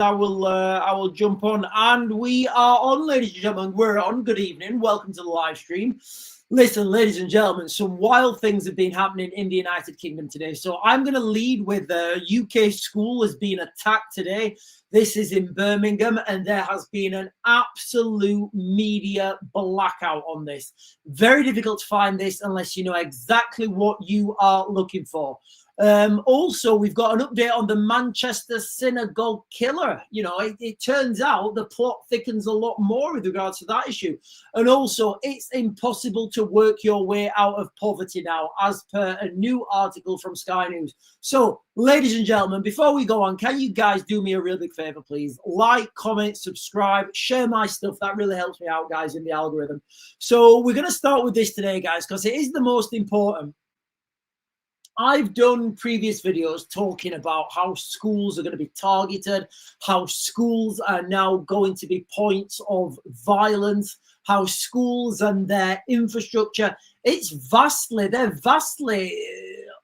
I will jump on, and we are on, ladies and gentlemen. We're on. Good evening. Welcome to the live stream. Listen, ladies and gentlemen, some wild things have been happening in the United Kingdom today. So I'm going to lead with the UK school has been attacked today. This is in Birmingham, and there has been an absolute media blackout on this. Very difficult to find this unless you know exactly what you are looking for. Also, we've got an update on the Manchester synagogue killer. You know, it turns out the plot thickens a lot more with regards to that issue. And also, it's impossible to work your way out of poverty now, as per a new article from Sky News. So, ladies and gentlemen, before we go on, can you guys do me a real big favor, please? Like, comment, subscribe, share my stuff. That really helps me out, guys, in the algorithm. So, we're going to start with this today, guys, because it is the most important. I've done previous videos talking about how schools are going to be targeted, how schools are now going to be points of violence, how schools and their infrastructure, they're vastly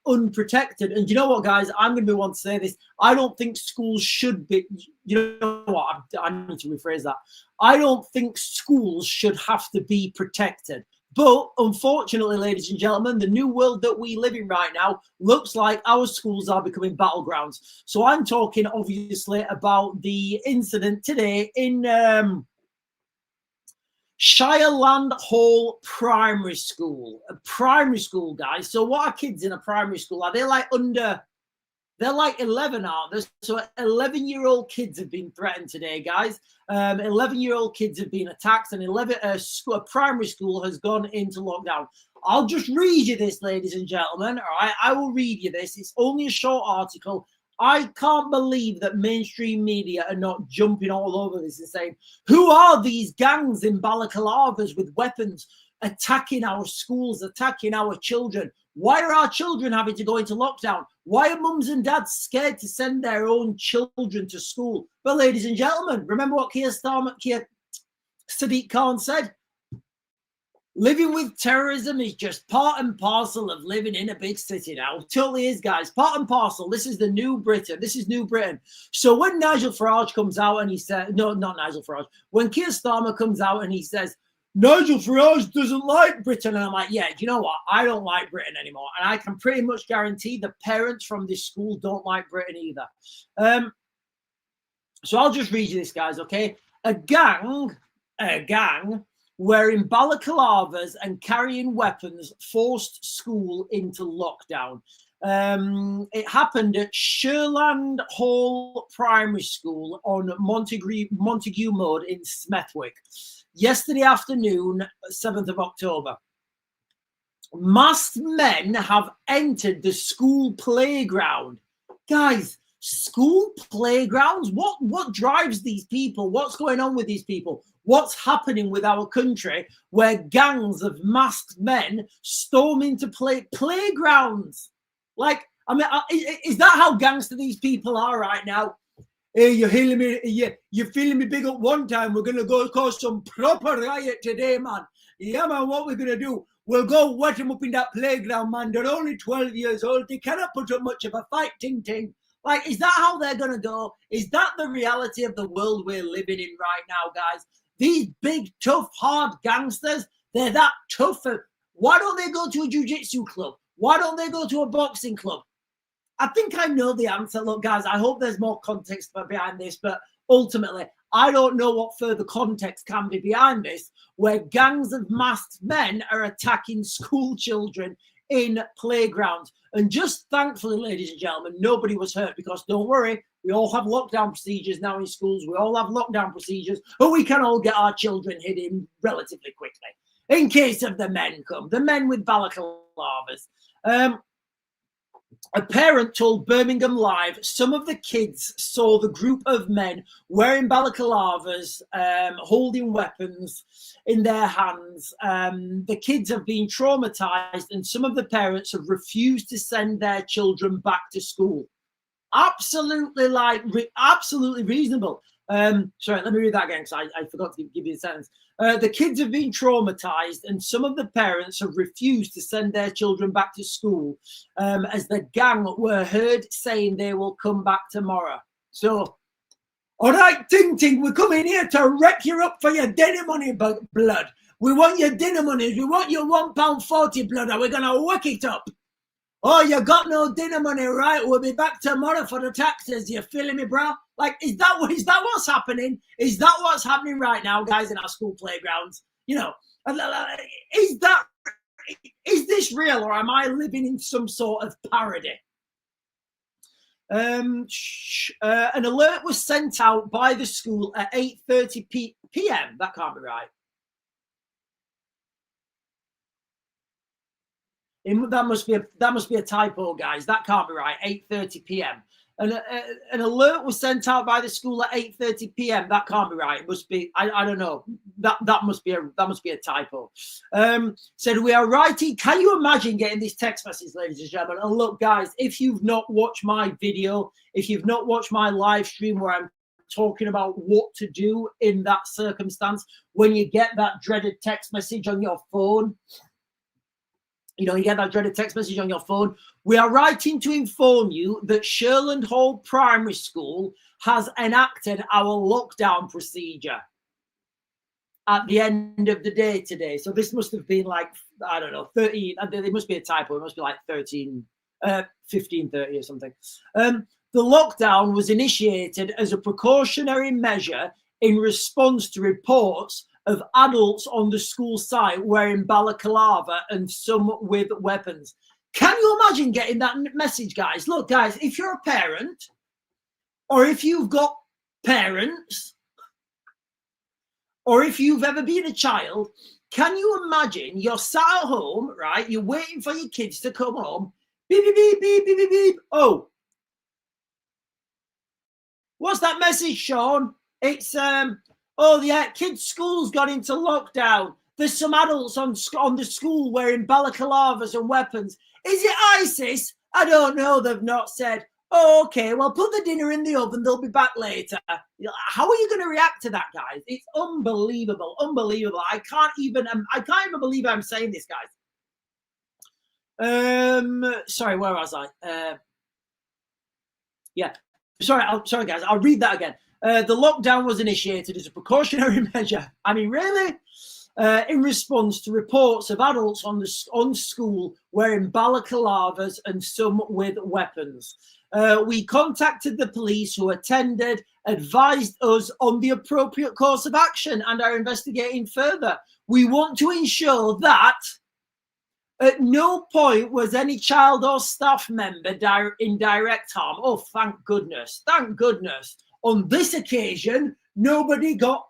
unprotected. And you know what, guys, I'm going to be one to say this. I don't think schools should be, you know what, I need to rephrase that. I don't think schools should have to be protected. But unfortunately, ladies and gentlemen, the new world that we live in right now looks like our schools are becoming battlegrounds. So I'm talking, obviously, about the incident today in Shireland Hall Primary School. A primary school, guys. So what are kids in a primary school? Are they like they're like 11, aren't they? So 11-year-old kids have been threatened today, guys. 11-year-old kids have been attacked, and a primary school has gone into lockdown. I'll just read you this, ladies and gentlemen. All right, I will read you this. It's only a short article. I can't believe that mainstream media are not jumping all over this and saying, who are these gangs in balaclavas with weapons attacking our schools, attacking our children? Why are our children having to go into lockdown? Why are mums and dads scared to send their own children to school? Well, ladies and gentlemen, remember what Sadiq Khan said? Living with terrorism is just part and parcel of living in a big city now. Totally is, guys. Part and parcel. This is the new Britain. This is new Britain. So when Nigel Farage comes out and he said, no, not Nigel Farage. When Keir Starmer comes out and he says, Nigel Farage doesn't like Britain. And I'm like, yeah, do you know what? I don't like Britain anymore. And I can pretty much guarantee the parents from this school don't like Britain either. So I'll just read you this, guys, okay? A gang wearing balaclavas and carrying weapons forced school into lockdown. It happened at Shireland Hall Primary School on Montague Mode in Smethwick. Yesterday afternoon, 7th of October. Masked men have entered the school playground. Guys, school playgrounds? What drives these people? What's going on with these people? What's happening with our country where gangs of masked men storm into playgrounds? Like, I mean, is that how gangster these people are right now? Hey, you're feeling me? You're feeling me big up one time. We're going to go cause some proper riot today, man. Yeah, man, what we're going to do? We'll go wet them up in that playground, man. They're only 12 years old. They cannot put up much of a fight, ting. Like, is that how they're going to go? Is that the reality of the world we're living in right now, guys? These big, tough, hard gangsters, they're that tough. Why don't they go to a jiu-jitsu club? Why don't they go to a boxing club? I think I know the answer. Look, guys, I hope there's more context behind this, but ultimately, I don't know what further context can be behind this, where gangs of masked men are attacking school children in playgrounds. And just thankfully, ladies and gentlemen, nobody was hurt, because don't worry, we all have lockdown procedures now in schools. We all have lockdown procedures, but we can all get our children hidden relatively quickly in case of the men come, the men with balaclavas. A parent told Birmingham Live some of the kids saw the group of men wearing balaclavas, holding weapons in their hands. The kids have been traumatized, and some of the parents have refused to send their children back to school. Absolutely, absolutely reasonable. Sorry, let me read that again, because I forgot to give you the sentence. The kids have been traumatized, and some of the parents have refused to send their children back to school, as the gang were heard saying they will come back tomorrow. So All right, Ting Ting, we're coming here to wreck you up for your dinner money, blood. We want your dinner money. We want your £1.40 blood, and we're going to whack it up. Oh, you got no dinner money, right? We'll be back tomorrow for the taxes. You feeling me, bro? Like, is that what's happening? Is that what's happening right now, guys, in our school playgrounds? You know, is this real, or am I living in some sort of parody? An alert was sent out by the school at 8:30 p.m. That can't be right. That must be a typo, guys. That can't be right. 8:30 p.m. An alert was sent out by the school at 8:30 p.m. That can't be right. It must be. I don't know. That must be a typo. Said we are writing. Can you imagine getting this text message, ladies and gentlemen? And look, guys, if you've not watched my video, if you've not watched my live stream where I'm talking about what to do in that circumstance when you get that dreaded text message on your phone. You know, you get that dreaded text message on your phone. We are writing to inform you that Sherland Hall Primary School has enacted our lockdown procedure at the end of the day today. So this must have been like, I don't know, 13. There must be a typo. It must be like 15:30 or something. The lockdown was initiated as a precautionary measure in response to reports of adults on the school site wearing balaclava and some with weapons. Can you imagine getting that message, guys? Look, guys, if you're a parent or if you've got parents or if you've ever been a child, can you imagine you're sat at home, right? You're waiting for your kids to come home. Beep, beep, beep, beep, beep, beep, beep. Oh, what's that message, Sean? It's, oh, yeah, kids' school's got into lockdown. There's some adults on the school wearing balaclavas and weapons. Is it ISIS? I don't know. They've not said. Oh, okay, well, put the dinner in the oven. They'll be back later. How are you going to react to that, guys? It's unbelievable. Unbelievable. I can't even believe I'm saying this, guys. Sorry, where was I? Yeah. Sorry, guys. I'll read that again. The lockdown was initiated as a precautionary measure. I mean, really? In response to reports of adults on school wearing balaclavas and some with weapons. We contacted the police who attended, advised us on the appropriate course of action and are investigating further. We want to ensure that at no point was any child or staff member in direct harm. Oh, thank goodness. Thank goodness. On this occasion, nobody got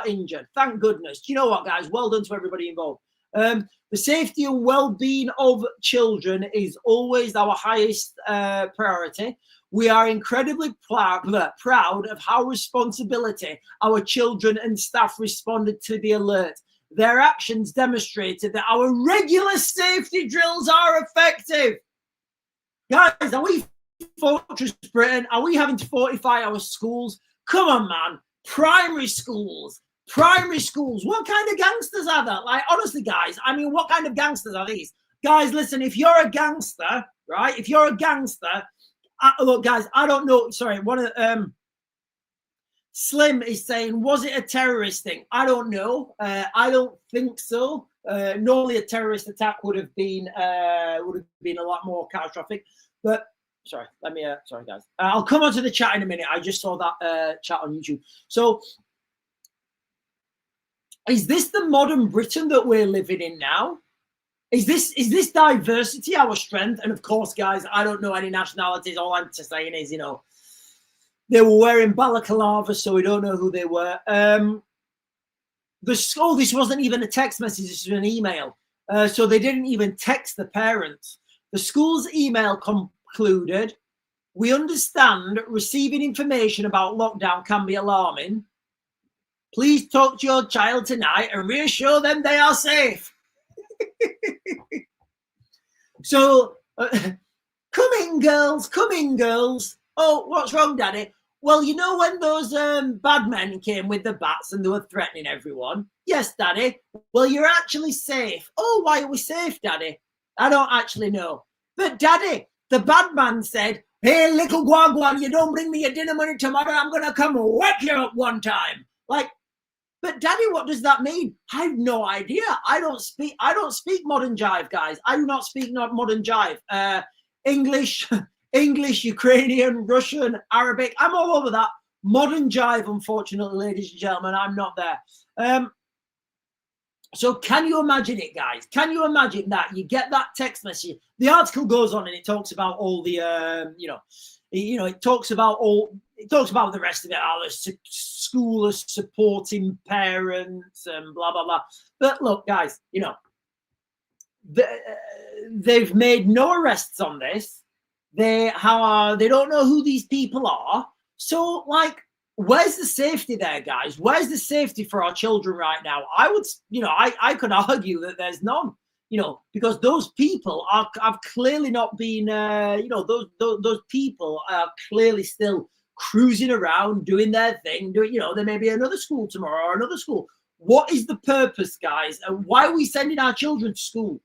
injured. Thank goodness. Do you know what, guys? Well done to everybody involved. The safety and well-being of children is always our highest priority. We are incredibly proud of how responsibility our children and staff responded to the alert. Their actions demonstrated that our regular safety drills are effective. Guys, are we Fortress Britain? Are we having to fortify our schools? Come on, man. Primary schools. What kind of gangsters are that? Like, honestly, guys, I mean, what kind of gangsters are these? Guys, listen, if you're a gangster, right? If you're a gangster, look, guys, I don't know. Sorry, one of Slim is saying, was it a terrorist thing? I don't know. I don't think so. Normally, a terrorist attack would have been a lot more catastrophic. But sorry, sorry, guys. I'll come on to the chat in a minute. I just saw that chat on YouTube. So, is this the modern Britain that we're living in now? Is this diversity our strength? And of course, guys, I don't know any nationalities. All I'm just saying is, you know, they were wearing balaclava, so we don't know who they were. This wasn't even a text message. This was an email. So they didn't even text the parents. The school's email concluded, we understand receiving information about lockdown can be alarming. Please talk to your child tonight and reassure them they are safe. So, come in, girls. Oh, what's wrong, Daddy? Well, you know when those bad men came with the bats and they were threatening everyone? Yes, Daddy. Well, you're actually safe. Oh, why are we safe, Daddy? I don't actually know. But, Daddy, the bad man said, Hey, little guaguan, you don't bring me your dinner money tomorrow, I'm going to come whack you up one time. Like, but Daddy, what does that mean? I have no idea. I don't speak modern jive, guys. I do not speak modern jive. English, English, Ukrainian, Russian, Arabic. I'm all over that. Modern jive, unfortunately, ladies and gentlemen, I'm not there. So can you imagine it, guys? Can you imagine that you get that text message? The article goes on and it talks about all the, it talks about the rest of it. How the school is supporting parents and blah blah blah. But look, guys, they've made no arrests on this. They don't know who these people are. So, like, where's the safety there, guys? Where's the safety for our children right now? I would, I could argue that there's none. Because those people have clearly not been, those people are clearly still cruising around doing their thing. There may be another school tomorrow or another school. What is the purpose, guys? And why are we sending our children to school?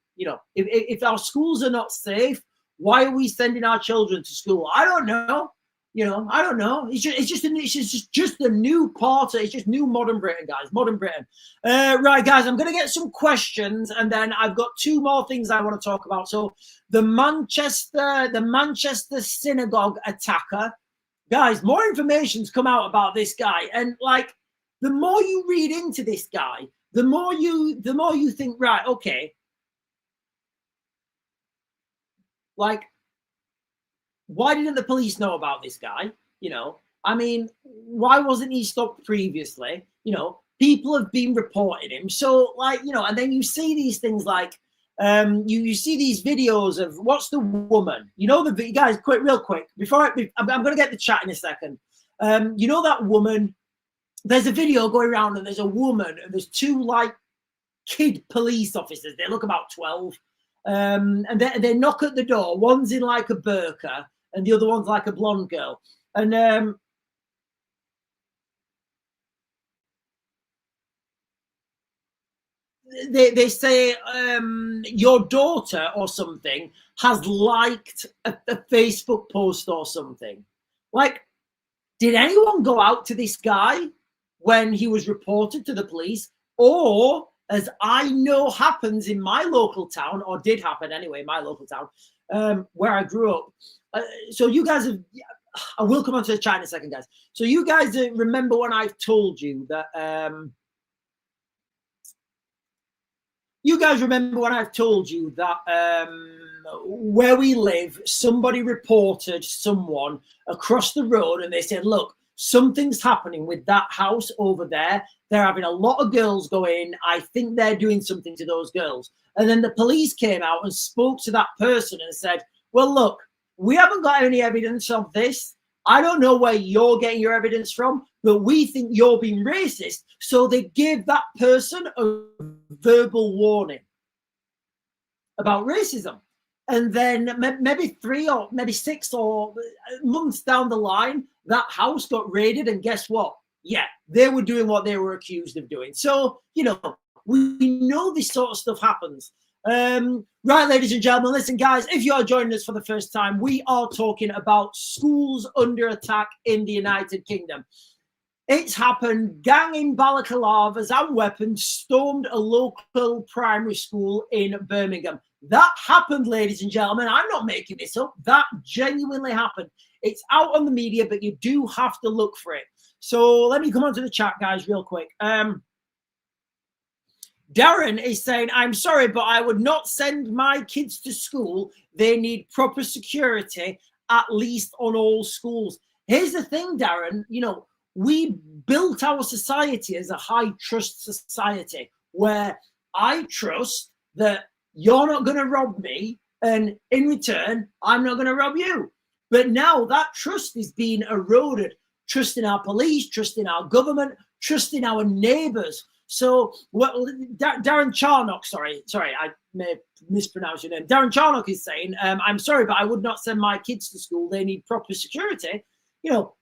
If our schools are not safe, why are we sending our children to school? I don't know. I don't know. It's just the new part. It's just new modern Britain, guys. Modern Britain. Right, guys. I'm going to get some questions, and then I've got two more things I want to talk about. So, the Manchester synagogue attacker, guys. More information's come out about this guy, and like the more you read into this guy, the more you think, right, okay, like, why didn't the police know about this guy? I mean, why wasn't he stopped previously? People have been reporting him. So, like, and then you see these things like, you see these videos of what's the woman? The guys, real quick, before I'm going to get the chat in a second. That woman, there's a video going around and there's a woman and there's two like kid police officers. They look about 12. And they knock at the door. One's in like a burqa and the other one's like a blonde girl. And they say your daughter or something has liked a Facebook post or something. Like, did anyone go out to this guy when he was reported to the police? Or, as I know happens in my local town, or did happen anyway, my local town, where I grew up. So you guys have, I will come on to the chat in a second, guys. So you guys remember when I've told you that, where we live, somebody reported someone across the road and they said, look, something's happening with that house over there. They're having a lot of girls go in. I think they're doing something to those girls. And then the police came out and spoke to that person and said, well, look, we haven't got any evidence of this. I don't know where you're getting your evidence from, but we think you're being racist. So they gave that person a verbal warning about racism. And then maybe 3 or maybe 6 or months down the line, that house got raided. And guess what? Yeah, they were doing what they were accused of doing. So, we know this sort of stuff happens. Right, ladies and gentlemen, listen, guys, if you're joining us for the first time, we are talking about schools under attack in the United Kingdom. It's happened. Gang in balaclavas and weapons stormed a local primary school in Birmingham. That happened, ladies and gentlemen. I'm not making this up. That genuinely happened. It's out on the media, but you do have to look for it. So let me come on to the chat, guys, real quick. Darren is saying, I'm sorry, but I would not send my kids to school. They need proper security, at least on all schools. Here's the thing, Darren, we built our society as a high trust society where I trust that you're not going to rob me, and in return, I'm not going to rob you. But now that trust is being eroded. Trust in our police, trust in our government, trust in our neighbors. So, Darren Charnock, sorry, I may mispronounce your name. Darren Charnock is saying, I'm sorry, but I would not send my kids to school. They need proper security.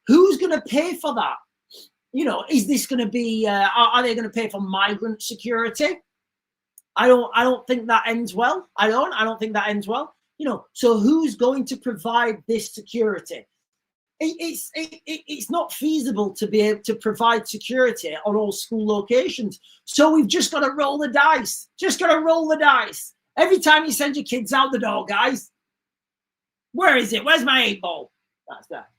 Who's going to pay for that? Is this going to be, are they going to pay for migrant security? I don't think that ends well. I don't think that ends well. You know, so who's going to provide this security? It's not feasible to be able to provide security on all school locations. So we've just got to roll the dice. Just got to roll the dice. Every time you send your kids out the door, guys, where is it? Where's my 8 ball? That's that.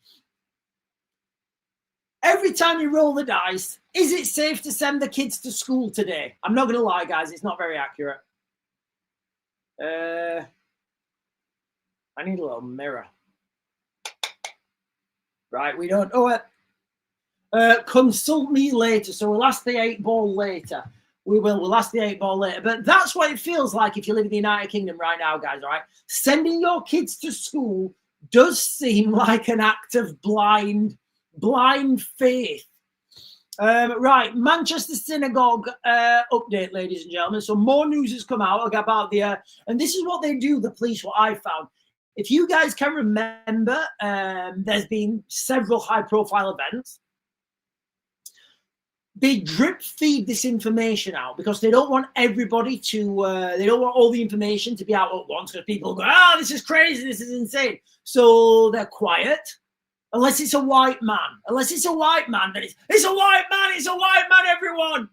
Every time you roll the dice, is it safe to send the kids to school today? I'm not going to lie, guys. It's not very accurate. I need a little mirror. Right, we don't know it. Consult me later. So we'll ask the 8 ball later. We'll ask the 8 ball later. But that's what it feels like if you live in the United Kingdom right now, guys, all right? Sending your kids to school does seem like an act of blind faith. Right, Manchester Synagogue update, ladies and gentlemen. So more news has come out about the, and this is what they do, the police, what I found. If you guys can remember, there's been several high-profile events. They drip feed this information out because they don't want everybody to, they don't want all the information to be out at once because people go, oh, this is crazy, this is insane. So they're quiet, unless it's a white man. Unless it's a white man, then it's a white man, everyone.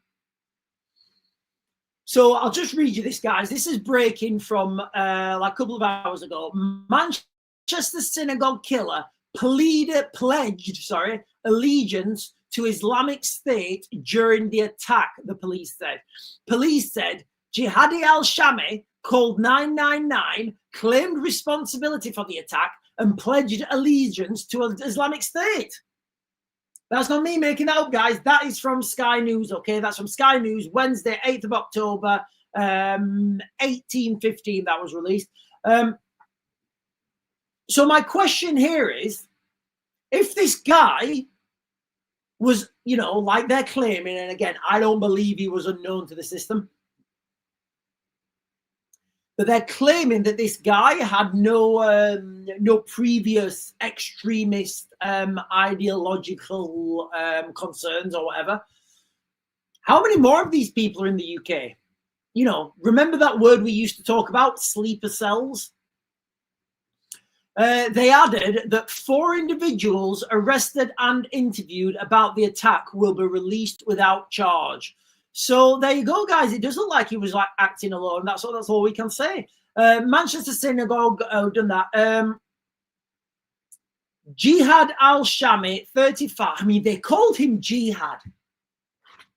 So I'll just read you this, guys. This is breaking from like a couple of hours ago. Manchester Synagogue killer pledged allegiance to Islamic State during the attack, the police said. Police said Jihadi al-Shami called 999, claimed responsibility for the attack, and pledged allegiance to Islamic State. That's not me making that up, guys. That is from Sky News, okay? That's from Sky News, Wednesday, 8th of October, 1815, that was released. So my question here is, if this guy was, you know, like they're claiming, and again, I don't believe he was unknown to the system, but they're claiming that this guy had no previous extremist ideological concerns or whatever. How many more of these people are in the UK? You know, remember that word we used to talk about, sleeper cells? They added that 4 individuals arrested and interviewed about the attack will be released without charge. So there you go, guys. It does look like he was like acting alone. That's all we can say. Manchester Synagogue done that. Jihad al-Shami, 35. I mean, they called him Jihad.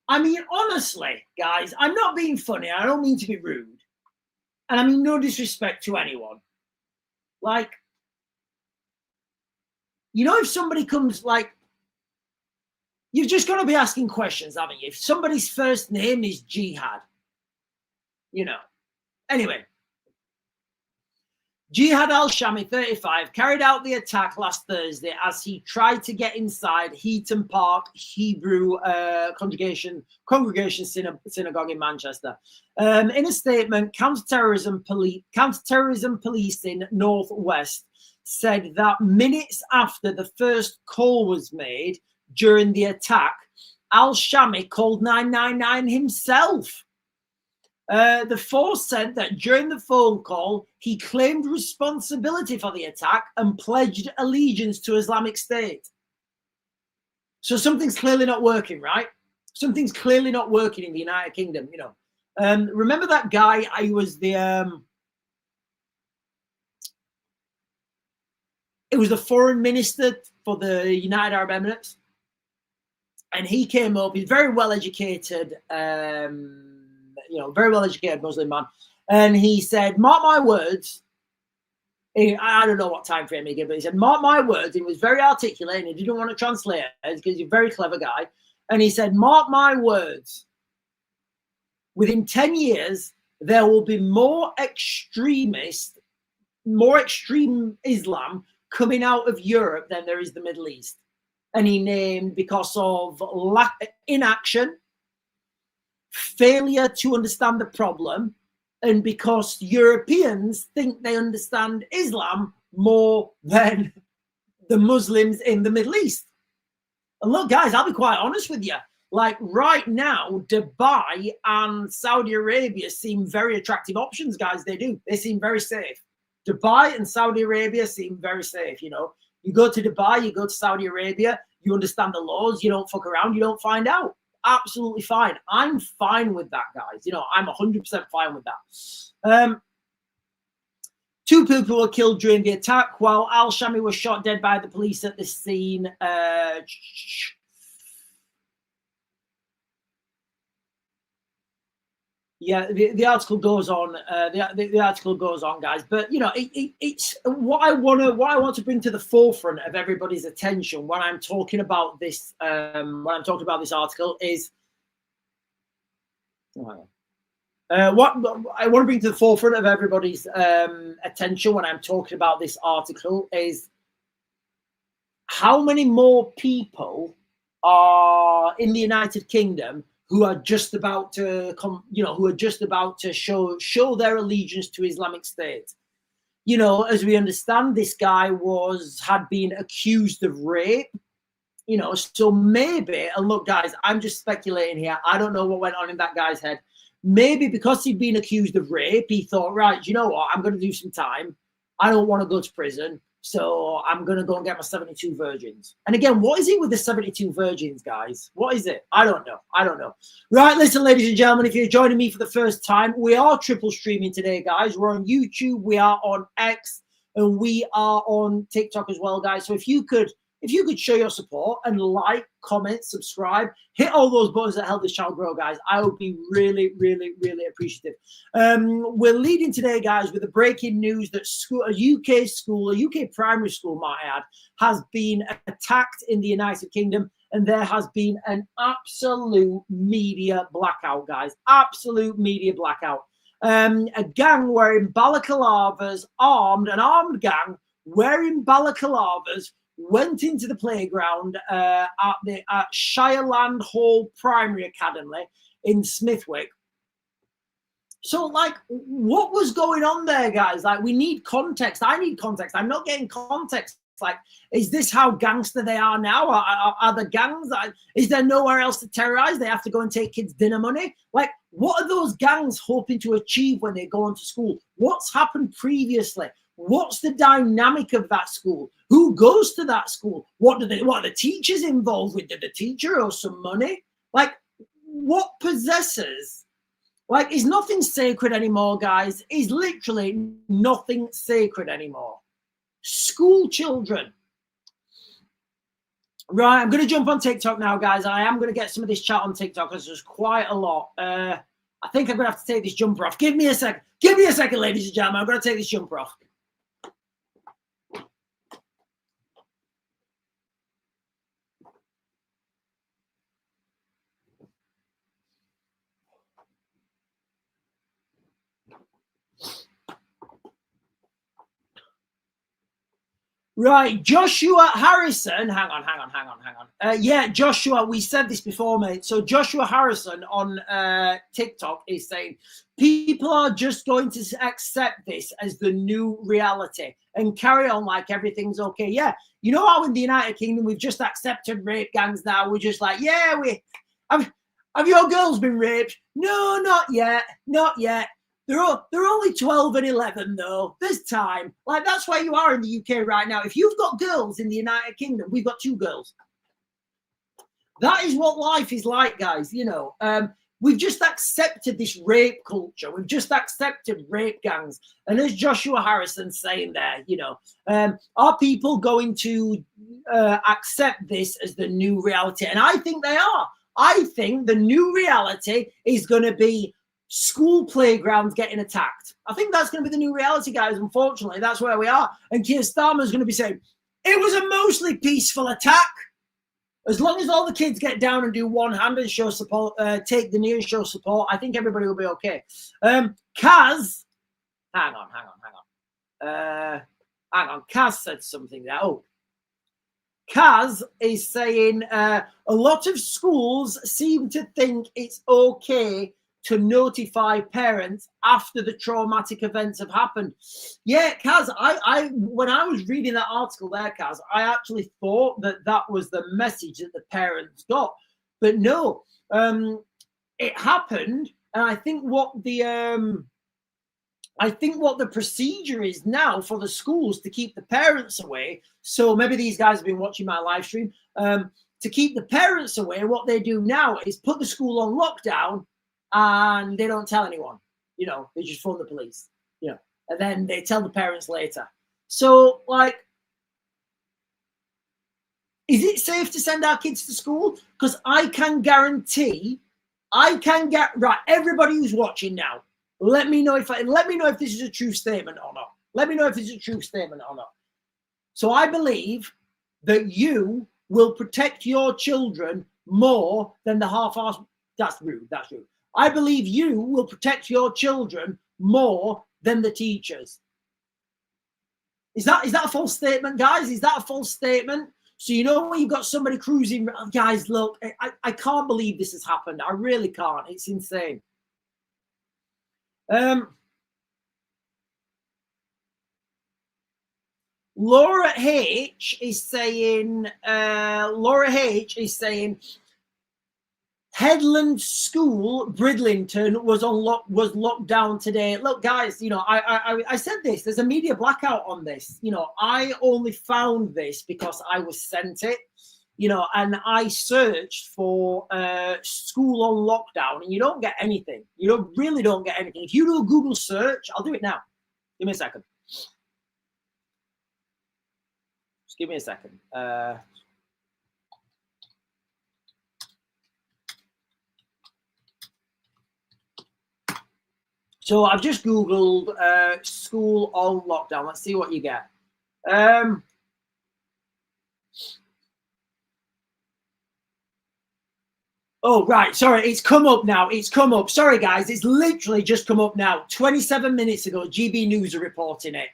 I mean, honestly, guys, I'm not being funny. I don't mean to be rude. And I mean no disrespect to anyone. Like, you know, if somebody comes, like, you've just got to be asking questions, haven't you? If somebody's first name is Jihad, you know. Anyway, Jihad al-Shami, 35, carried out the attack last Thursday as he tried to get inside Heaton Park Hebrew Congregation Synagogue in Manchester. In a statement, counterterrorism policing Northwest said that minutes after the first call was made during the attack, al-Shami called 999 himself. The force said that during the phone call, he claimed responsibility for the attack and pledged allegiance to Islamic State. So something's clearly not working, right? Something's clearly not working in the United Kingdom, you know. Remember that guy? I was the... it was the foreign minister for the United Arab Emirates. And he came up, he's very well-educated, you know, very well-educated Muslim man. And he said, mark my words. I don't know what time frame he gave, but he said, mark my words. He was very articulate and he didn't want to translate it because he's a very clever guy. And he said, mark my words. Within 10 years, there will be more extreme Islam coming out of Europe than there is the Middle East. And he named because of inaction, failure to understand the problem, and because Europeans think they understand Islam more than the Muslims in the Middle East. And look, guys, I'll be quite honest with you. Like right now, Dubai and Saudi Arabia seem very attractive options, guys. They do. They seem very safe. Dubai and Saudi Arabia seem very safe. You know, you go to Dubai, you go to Saudi Arabia, you understand the laws, you don't fuck around, you don't find out. Absolutely fine. I'm fine with that, guys. You know, I'm 100% fine with that. 2 people were killed during the attack, while Al-Shami was shot dead by the police at the scene. Yeah, the article goes on. The article goes on, guys. But you know, it's what I want to bring to the forefront of everybody's attention when I'm talking about this. When I'm talking about this article is what I want to bring to the forefront of everybody's attention when I'm talking about this article is how many more people are in the United Kingdom who are just about to come, you know, who are just about to show their allegiance to Islamic State. You know, as we understand, this guy had been accused of rape. You know, so maybe, and look, guys, I'm just speculating here. I don't know what went on in that guy's head. Maybe because he'd been accused of rape, he thought, right, you know what? I'm going to do some time. I don't want to go to prison. So I'm going to go and get my 72 virgins. And again, what is it with the 72 virgins, guys? What is it? I don't know. I don't know. Right, listen, ladies and gentlemen, if you're joining me for the first time, we are triple streaming today, guys. We're on YouTube, we are on X, and we are on TikTok as well, guys. So if you could show your support and like, comment, subscribe, hit all those buttons that help this channel grow, guys, I would be really, really, really appreciative. We're leading today, guys, with the breaking news that a UK primary school, might I add, has been attacked in the United Kingdom, and there has been an absolute media blackout, guys. Absolute media blackout. A gang wearing balaclavas, an armed gang wearing balaclavas, went into the playground at Shireland Hall Primary Academy in Smithwick. So, like, what was going on there, guys? Like, we need context. I need context. I'm not getting context. Like, is this how gangster they are now? Are the gangs? Is there nowhere else to terrorize? They have to go and take kids' dinner money? Like, what are those gangs hoping to achieve when they go into school? What's happened previously? What's the dynamic of that school? Who goes to that school? What are the teachers involved with? Did the teacher owe some money? Like, what possesses? Like, is nothing sacred anymore, guys? Is literally nothing sacred anymore. School children. Right, I'm going to jump on TikTok now, guys. I am going to get some of this chat on TikTok because there's quite a lot. I think I'm going to have to take this jumper off. Give me a second. Give me a second, ladies and gentlemen. I'm going to take this jumper off. Right, Joshua Harrison. Hang on. Yeah, Joshua, we said this before, mate. So Joshua Harrison on TikTok is saying people are just going to accept this as the new reality and carry on like everything's okay. Yeah, you know how in the United Kingdom we've just accepted rape gangs now. We're just like, yeah, have your girls been raped? No, not yet. They're only 12 and 11, though. There's time. Like, that's where you are in the UK right now. If you've got girls in the United Kingdom, we've got 2 girls. That is what life is like, guys. You know, we've just accepted this rape culture. We've just accepted rape gangs. And as Joshua Harrison's saying there, you know, are people going to accept this as the new reality? And I think they are. I think the new reality is going to be school playgrounds getting attacked. I think that's going to be the new reality, guys. Unfortunately, that's where we are. And Keir Starmer's going to be saying, it was a mostly peaceful attack. As long as all the kids get down and do one hand and show support, take the knee and show support, I think everybody will be okay. Kaz, hang on. Kaz said something there. Oh, Kaz is saying a lot of schools seem to think it's okay to notify parents after the traumatic events have happened. Yeah, Kaz, I when I was reading that article there, Kaz, I actually thought that was the message that the parents got. But no, it happened. And I think what the I think what the procedure is now for the schools to keep the parents away. So maybe these guys have been watching my live stream. To keep the parents away, what they do now is put the school on lockdown and they don't tell anyone. You know, they just phone the police, you know, and then they tell the parents later. So, like, is it safe to send our kids to school? Because I can guarantee, right, everybody who's watching now, let me know if this is a true statement or not. Let me know if this is a true statement or not. So I believe that you will protect your children more than the half-assed. That's rude. That's rude. I believe you will protect your children more than the teachers. Is that a false statement, guys? Is that a false statement? So, you know, when you've got somebody cruising, guys, look, I can't believe this has happened. I really can't. It's insane. Laura H is saying, Headland School, Bridlington, was locked down today. Look, guys, you know, I said this. There's a media blackout on this. You know, I only found this because I was sent it. You know, and I searched for school on lockdown, and you don't get anything. You really don't get anything. If you do a Google search, I'll do it now. Give me a second. Just give me a second. So I've just Googled school on lockdown. Let's see what you get. Oh, right. Sorry, it's come up now. It's come up. Sorry, guys. It's literally just come up now. 27 minutes ago, GB News are reporting it.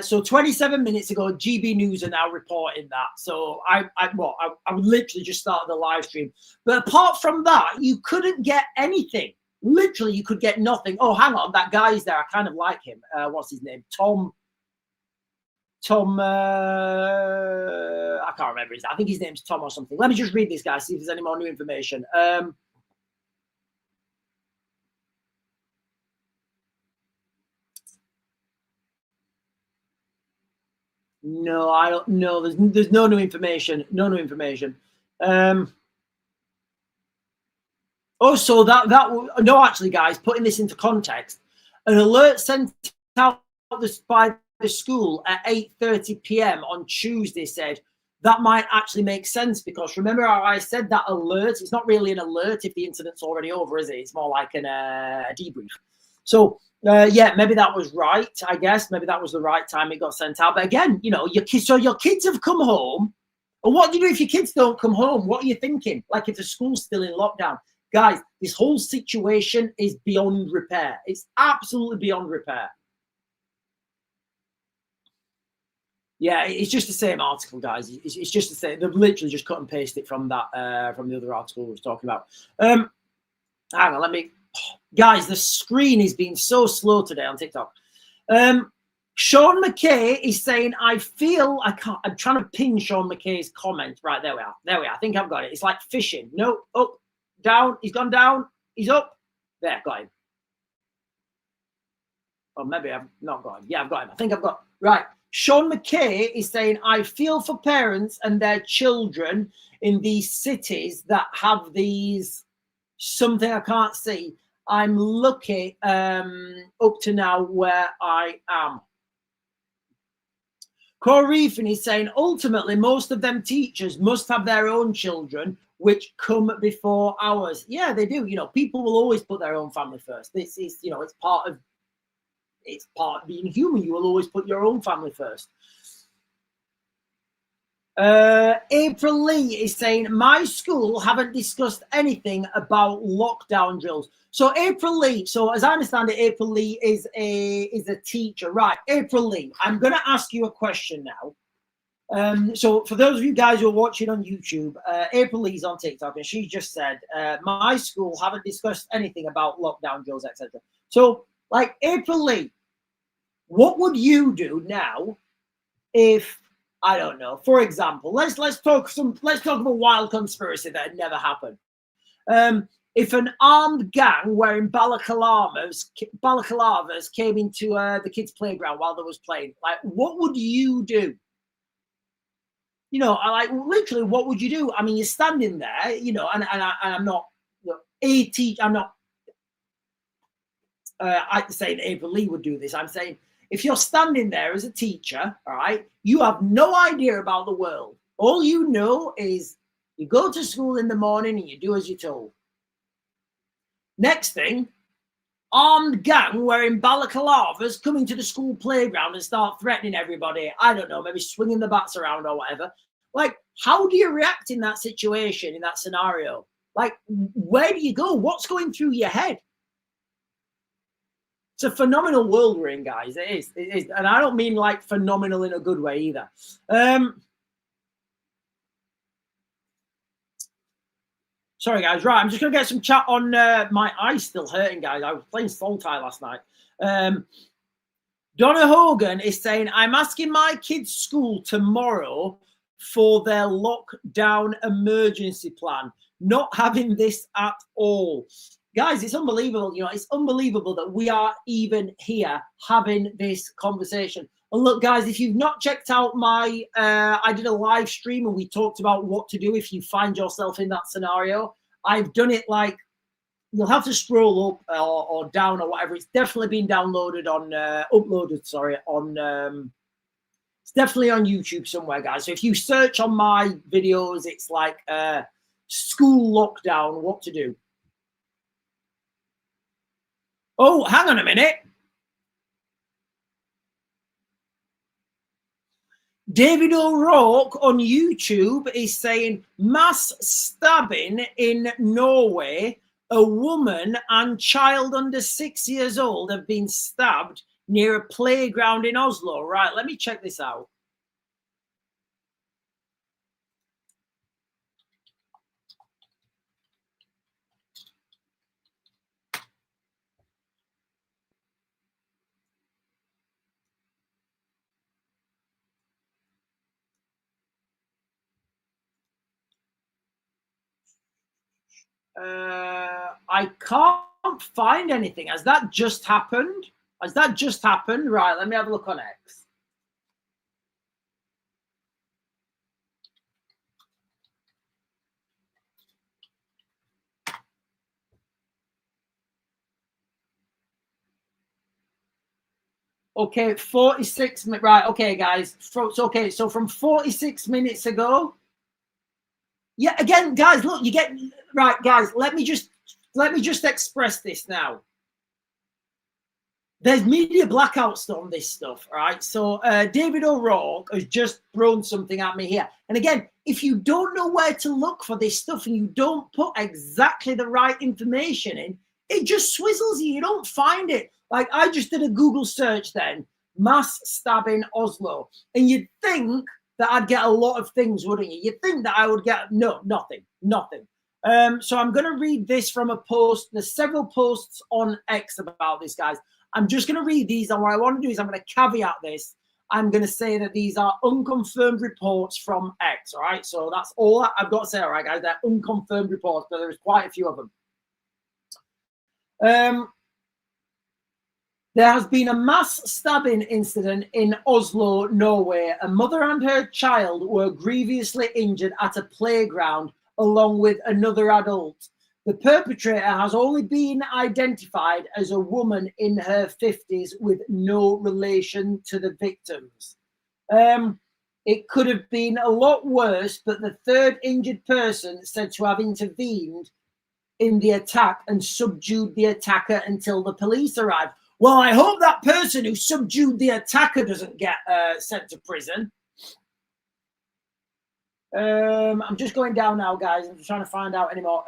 So 27 minutes ago, GB News are now reporting that. So I would literally just started the live stream. But apart from that, you couldn't get anything. Literally, you could get nothing. Oh, hang on. That guy's there. I kind of like him. What's his name? Tom, I can't remember his name. I think his name's Tom or something. Let me just read this guy, see if there's any more new information. No, I don't know. There's no new information. No new information. Also, no, actually, guys, putting this into context, an alert sent out by the school at 8:30 p.m. on Tuesday said that might actually make sense, because remember how I said that alert? It's not really an alert if the incident's already over, is it? It's more like a debrief. So yeah, maybe that was right. I guess maybe that was the right time it got sent out. But again, you know, your kids have come home. And what do you do if your kids don't come home? What are you thinking? Like if the school's still in lockdown? Guys, this whole situation is beyond repair. It's absolutely beyond repair. Yeah, it's just the same article, guys. It's just the same. They've literally just cut and pasted it from that from the other article we was talking about. Hang on, let me. Guys, the screen is being so slow today on TikTok. Sean McKay is saying, I feel I can't. I'm trying to pin Sean McKay's comment. Right, there we are. There we are. I think I've got it. It's like fishing. No, up, down. He's gone down. He's up. There, got him. Or maybe I've not got him. Yeah, I've got him. I think I've got. Right. Sean McKay is saying, I feel for parents and their children in these cities that have these something I can't see. I'm lucky up to now where I am. Correefin is saying, ultimately, most of them teachers must have their own children, which come before ours. Yeah, they do. You know, people will always put their own family first. This is, you know, it's part of being human. You will always put your own family first. April Lee is saying, my school haven't discussed anything about lockdown drills. So April Lee, so as I understand it, April Lee is a teacher. Right, April Lee, I'm going to ask you a question now. So for those of you guys who are watching on YouTube, April Lee's on TikTok, and she just said, my school haven't discussed anything about lockdown drills, etc. So, like, April Lee, what would you do now if, I don't know, for example, let's talk of a wild conspiracy that had never happened. If an armed gang wearing balaclavas came into the kids' playground while they was playing, like, what would you do? You know, like, literally, what would you do? I mean, you're standing there, you know, and I'm not, you know, I'm not saying April Lee would do this. I'm saying if you're standing there as a teacher, all right, you have no idea about the world. All you know is you go to school in the morning and you do as you're told. Next thing, armed gang wearing balaclavas coming to the school playground and start threatening everybody. I don't know, maybe swinging the bats around or whatever. Like, how do you react in that situation, in that scenario? Like, where do you go? What's going through your head? It's a phenomenal world we're in, guys. It is. It is. And I don't mean like phenomenal in a good way either. Sorry, guys. Right, I'm just going to get some chat on my eye's still hurting, guys. I was playing Soul Tie last night. Donna Hogan is saying, I'm asking my kids' school tomorrow for their lockdown emergency plan. Not having this at all. Guys, it's unbelievable. You know, it's unbelievable that we are even here having this conversation. And look, guys, if you've not checked out my, I did a live stream and we talked about what to do if you find yourself in that scenario. I've done it like, you'll have to scroll up or down or whatever. It's definitely been downloaded on, it's definitely on YouTube somewhere, guys. So if you search on my videos, it's like school lockdown, what to do. Oh, hang on a minute. David O'Rourke on YouTube is saying mass stabbing in Norway. A woman and child under 6 years old have been stabbed near a playground in Oslo. Right, let me check this out. I can't find anything. Has that just happened? Has that just happened? Right, let me have a look on X. Okay, 46 minutes. Right, okay, guys. Okay, so from 46 minutes ago. Yeah, again, guys, look, you get right, guys. Let me just express this now. There's media blackouts on this stuff, right? So David O'Rourke has just thrown something at me here. And again, if you don't know where to look for this stuff and you don't put exactly the right information in, it just swizzles you. You don't find it. Like, I just did a Google search then, mass stabbing Oslo. And you'd think that I'd get a lot of things, wouldn't you? You'd think that I would get, no, nothing. So I'm going to read this from a post. There's several posts on X about this, guys. I'm just going to read these, and what I want to do is I'm going to caveat this. I'm going to say that these are unconfirmed reports from X, all right? So that's all I've got to say, all right, guys? They're unconfirmed reports, but there's quite a few of them. There has been a mass stabbing incident in Oslo, Norway. A mother and her child were grievously injured at a playground along with another adult. The perpetrator has only been identified as a woman in her 50s with no relation to the victims. It could have been a lot worse, but the third injured person said to have intervened in the attack and subdued the attacker until the police arrived. Well, I hope that person who subdued the attacker doesn't get sent to prison. I'm just going down now, guys. I'm just trying to find out anymore.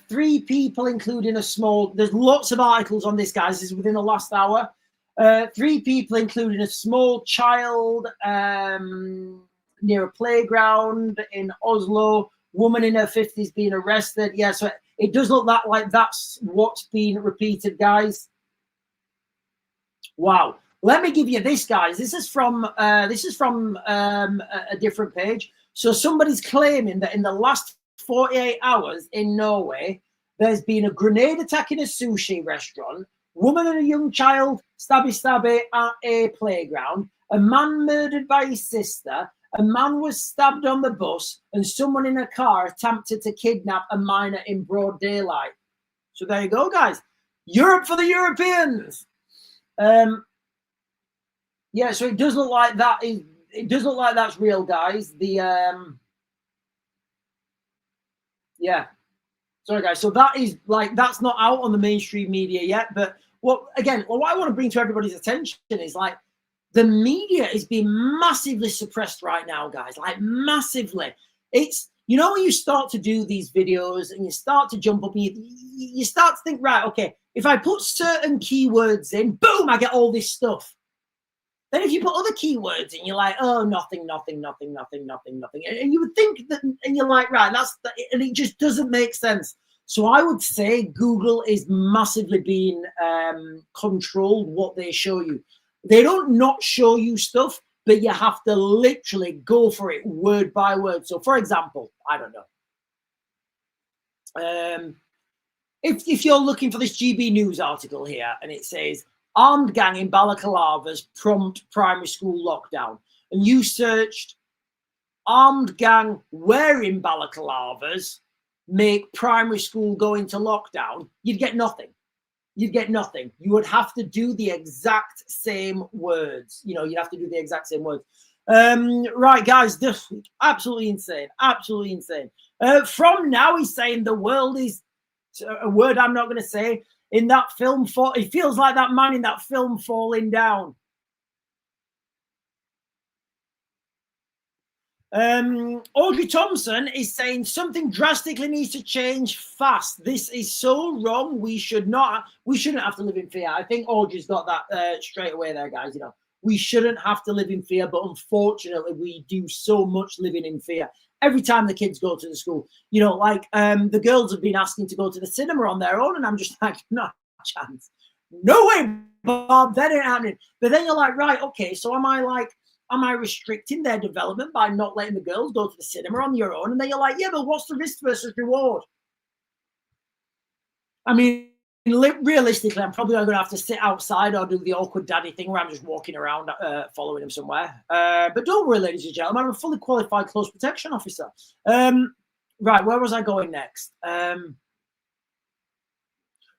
3 people, including a small... There's lots of articles on this, guys. This is within the last hour. 3 people, including a small child near a playground in Oslo. Woman in her 50s being arrested. Yeah, so it does look like that's what's being repeated, guys. Wow. Let me give you this, guys. This is from a different page. So somebody's claiming that in the last 48 hours in Norway, There's been a grenade attack in a sushi restaurant. Woman and a young child stabby at a playground. A man murdered by his sister. A man was stabbed on the bus, and someone in a car attempted to kidnap a minor in broad daylight. So there you go, guys. Europe for the Europeans. Yeah, so it does look like that is. It does look like that's real, guys. Yeah. Sorry, guys. So that is like, that's not out on the mainstream media yet. But what I want to bring to everybody's attention is like, the media is being massively suppressed right now, guys. Like massively. It's, you know, when you start to do these videos and you start to jump up and you start to think, right, okay, if I put certain keywords in, boom, I get all this stuff. Then if you put other keywords in, you're like, oh, nothing. And you would think that, and you're like, right, and it just doesn't make sense. So I would say Google is massively being controlled what they show you. They don't not show you stuff, but you have to literally go for it word by word. So for example, I don't know. If you're looking for this GB News article here and it says, armed gang in balaclavas prompt primary school lockdown, and you searched armed gang wearing balaclavas make primary school go into lockdown, you'd get nothing. You'd get nothing. You would have to do the exact same words. You know, you'd have to do the exact same words. Right, guys, this absolutely insane. Absolutely insane. From now, he's saying the world is a word I'm not going to say. In that film, it feels like that man in that film falling down. Audrey Thompson is saying something drastically needs to change fast. This is so wrong. We shouldn't have to live in fear. I think Audrey's got that straight away there, guys. You know, we shouldn't have to live in fear, but unfortunately, we do so much living in fear. Every time the kids go to the school, you know, like the girls have been asking to go to the cinema on their own, and I'm just like, not a chance. No way, Bob, that ain't happening. But then you're like, right, okay, so am I restricting their development by not letting the girls go to the cinema on your own? And then you're like, yeah, but what's the risk versus reward? I mean, realistically, I'm probably going to have to sit outside or do the awkward daddy thing where I'm just walking around following him somewhere. But don't worry, ladies and gentlemen, I'm a fully qualified close protection officer. Right, where was I going next?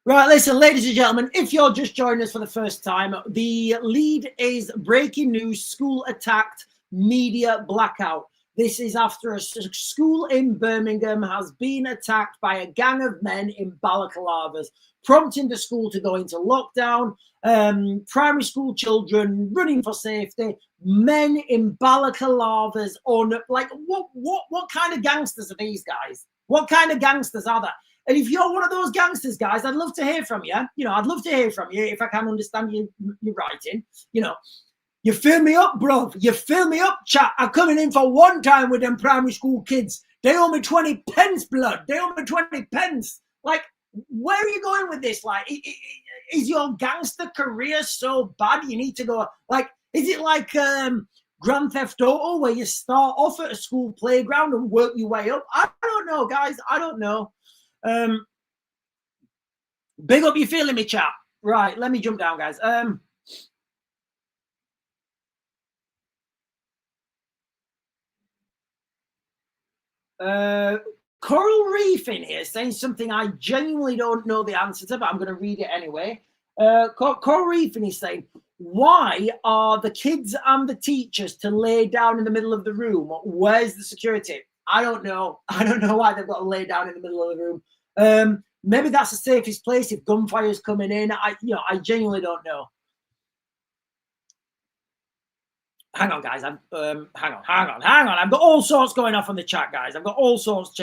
Right, listen, ladies and gentlemen, if you're just joining us for the first time, the lead is breaking news, school attacked, media blackout. This is after a school in Birmingham has been attacked by a gang of men in balaclavas, prompting the school to go into lockdown. Primary school children running for safety, men in balaclavas on, like, what kind of gangsters are these guys? What kind of gangsters are that? And if you're one of those gangsters, guys, I'd love to hear from you. You know, I'd love to hear from you if I can understand your writing. You know, you fill me up, bro. You fill me up, chat. I'm coming in for one time with them primary school kids. They owe me 20 pence, blood. They owe me 20 pence. Like, where are you going with this? Like, is your gangster career so bad you need to go? Like, is it like Grand Theft Auto where you start off at a school playground and work your way up? I don't know, guys. I don't know. Big up, you feeling me, chat? Right, let me jump down, guys. Coral Reef in here saying something I genuinely don't know the answer to, but I'm going to read it anyway. Coral Reef is saying, why are the kids and the teachers to lay down in the middle of the room? Where's the security? I don't know. I don't know why they've got to lay down in the middle of the room. Maybe that's the safest place if gunfire's coming in. I genuinely don't know. Hang on, guys. Hang on. I've got all sorts going off on the chat, guys. I've got all sorts.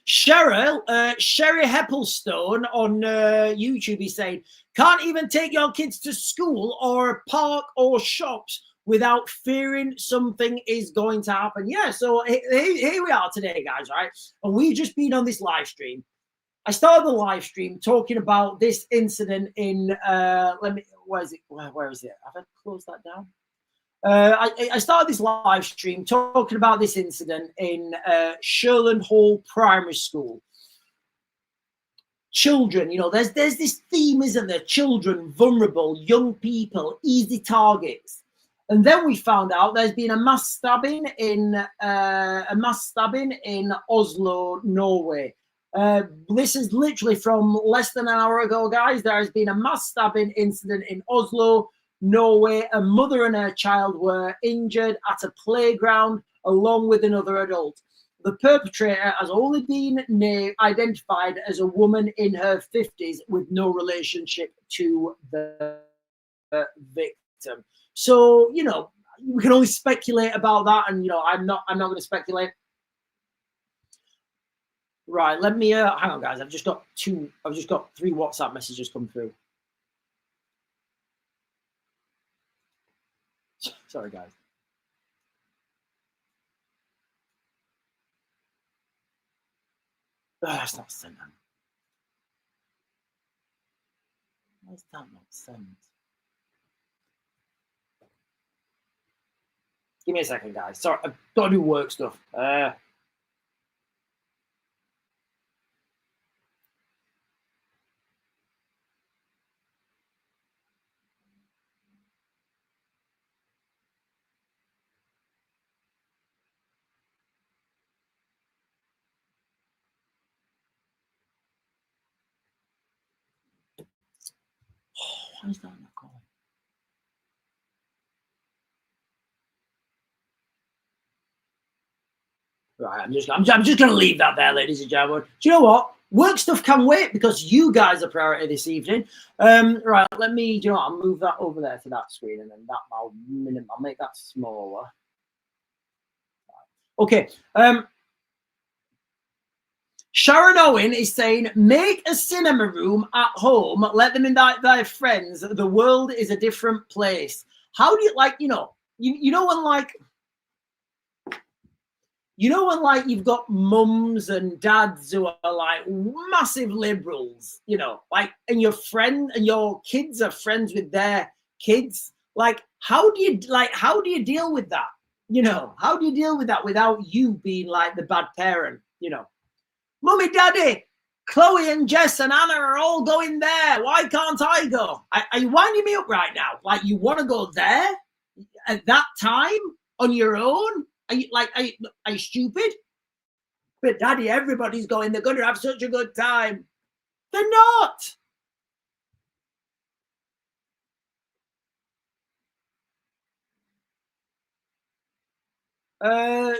Sherry Heppelstone on YouTube is saying, can't even take your kids to school or park or shops without fearing something is going to happen. Yeah, so here we are today, guys, right? And we've just been on this live stream. I started the live stream talking about this incident in, where is it? Have I closed that down? I started this live stream talking about this incident in Sherland Hall Primary School. children, you know, there's this theme, isn't there? Children, vulnerable, young people, easy targets. And then we found out there's been a mass stabbing in Oslo, Norway. This is literally from less than an hour ago, guys. There has been a mass stabbing incident in Oslo, Norway. A mother and her child were injured at a playground along with another adult. The perpetrator has only been identified as a woman in her 50s with no relationship to the victim. So, you know, we can only speculate about that, and you know, I'm not going to speculate. Right, let me hang on, guys. I've just got 3 WhatsApp messages come through. Sorry, guys. That's not sent. Why is that not sent? Give me a second, guys. Sorry, I've got to do work stuff. Why is that not going? Right, I'm just going to leave that there, ladies and gentlemen. Do you know what? Work stuff can wait because you guys are priority this evening. Right, let me. Do you know what? I'll move that over there to that screen, and then I'll make that smaller. Okay. Sharon Owen is saying, make a cinema room at home. Let them invite their friends. The world is a different place. How do you like? You know when like. You know when like you've got mums and dads who are like massive liberals, you know, like, and your kids are friends with their kids. Like, how do you deal with that? You know, how do you deal with that without you being like the bad parent? You know, Mummy, Daddy, Chloe and Jess and Anna are all going there. Why can't I go? Are you winding me up right now? Like, you want to go there at that time on your own? Are you stupid? But Daddy, everybody's going. They're going to have such a good time. They're not.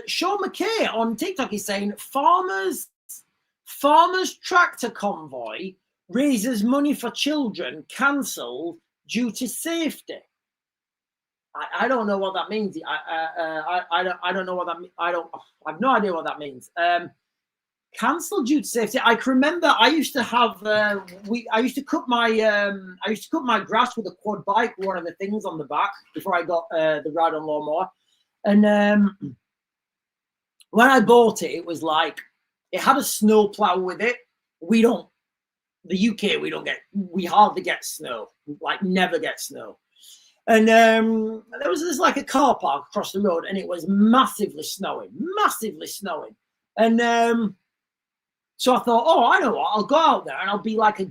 Sean McKay on TikTok is saying farmers tractor convoy raises money for children cancelled due to safety. I don't know what that means. I don't know what that means. I have no idea what that means. Cancelled due to safety. I can remember I used to have I used to cut my grass with a quad bike, one of the things on the back before I got the ride on lawnmower. And when I bought it, it was like it had a snow plow with it. The UK, we hardly get snow. Like never get snow. And there was like a car park across the road, and it was massively snowing. And so I thought, oh, I know what, I'll go out there and I'll be like a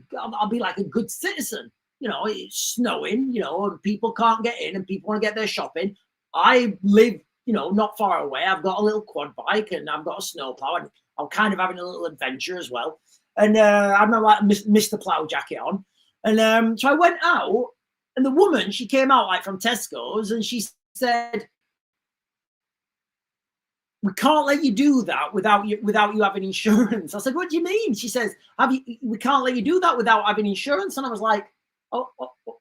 good citizen. You know, it's snowing, you know, and people can't get in and people want to get their shopping. I live, you know, not far away. I've got a little quad bike and I've got a snowplow, and I'm kind of having a little adventure as well. And I've got like Mr. Plow jacket on. And so I went out. And the woman, she came out like from Tesco's, and she said, "We can't let you do that without you having insurance." I said, "What do you mean?" She says, "We can't let you do that without having insurance." And I was like, "Oh,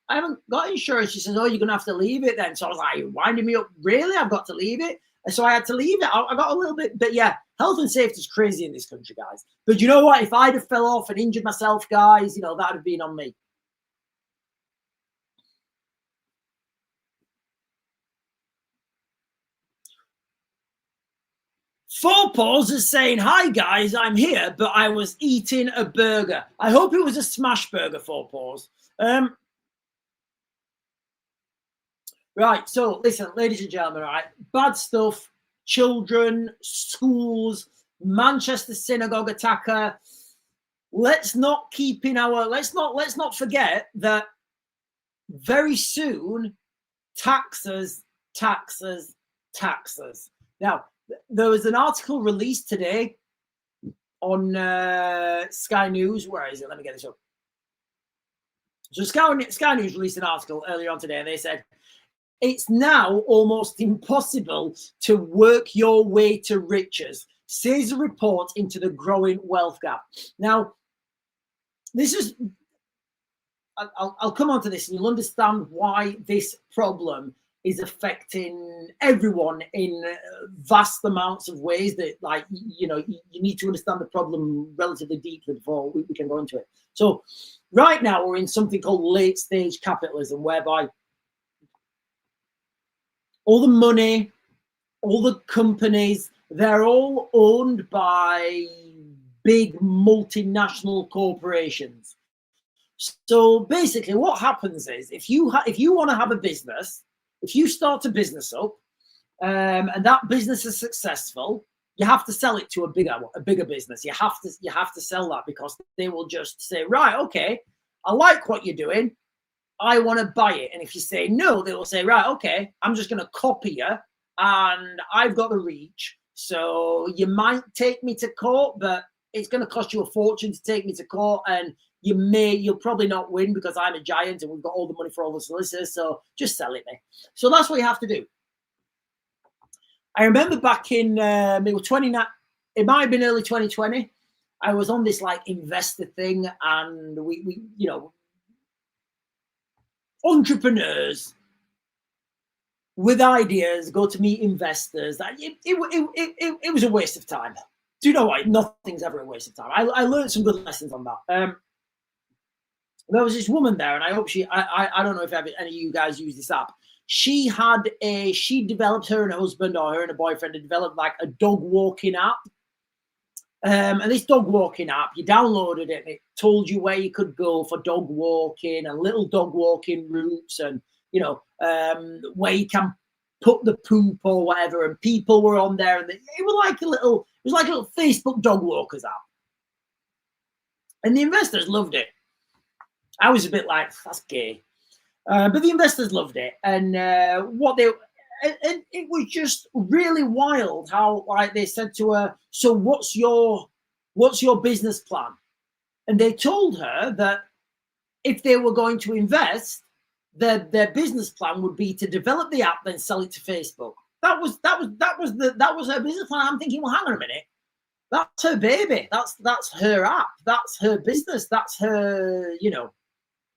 I haven't got insurance." She says, "Oh, you're gonna have to leave it then." So I was like, "You're winding me up, really? I've got to leave it." And so I had to leave it. I got a little bit, but yeah, health and safety is crazy in this country, guys. But you know what? If I'd have fell off and injured myself, guys, you know, that'd have been on me. Four Paws is saying, "Hi guys, I'm here, but I was eating a burger." I hope it was a smash burger, Four Paws. Right, so listen, ladies and gentlemen, right, bad stuff, children, schools, Manchester synagogue attacker. let's not forget that very soon, taxes. Now, there was an article released today on Sky News. Where is it? Let me get this up. So Sky News released an article earlier on today, and they said, it's now almost impossible to work your way to riches, says a report into the growing wealth gap. Now, this is, I'll come on to this, and you'll understand why this problem is affecting everyone in vast amounts of ways that, like, you know, you need to understand the problem relatively deeply before we can go into it. So right now we're in something called late stage capitalism, whereby all the money, all the companies, they're all owned by big multinational corporations. So basically what happens is, if you want to have a business, if you start a business up and that business is successful, you have to sell it to a bigger business. You have to sell that, because they will just say, right, okay, I like what you're doing, I want to buy it. And if you say no, they will say, right, okay, I'm just going to copy you, and I've got the reach. So you might take me to court, but it's going to cost you a fortune to take me to court, and you'll probably not win because I'm a giant and we've got all the money for all the solicitors. So just sell it me. So that's what you have to do. I remember back in it might have been early 2020. I was on this like investor thing, and we you know, entrepreneurs with ideas go to meet investors. It was a waste of time. Do you know what? Nothing's ever a waste of time. I learned some good lessons on that. There was this woman there, and I hope I don't know if any of you guys use this app. She developed, her and her husband, or her and her boyfriend, had developed like a dog walking app. And this dog walking app, you downloaded it, and it told you where you could go for dog walking and little dog walking routes, and, you know, where you can put the poop or whatever. And people were on there, and it was like a little Facebook dog walkers app. And the investors loved it. I was a bit like, that's gay. But the investors loved it. And it was just really wild how, like, they said to her, so what's your business plan? And they told her that if they were going to invest, their business plan would be to develop the app, then sell it to Facebook. That was her business plan. I'm thinking, well, hang on a minute. That's her baby. That's her app. That's her business. That's her, you know,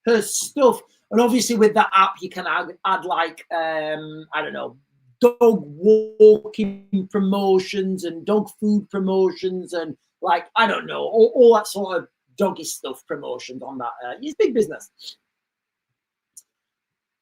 her stuff. And obviously with that app, you can add like, I don't know, dog walking promotions and dog food promotions, and like, I don't know, all that sort of doggy stuff promotions on that. It's big business.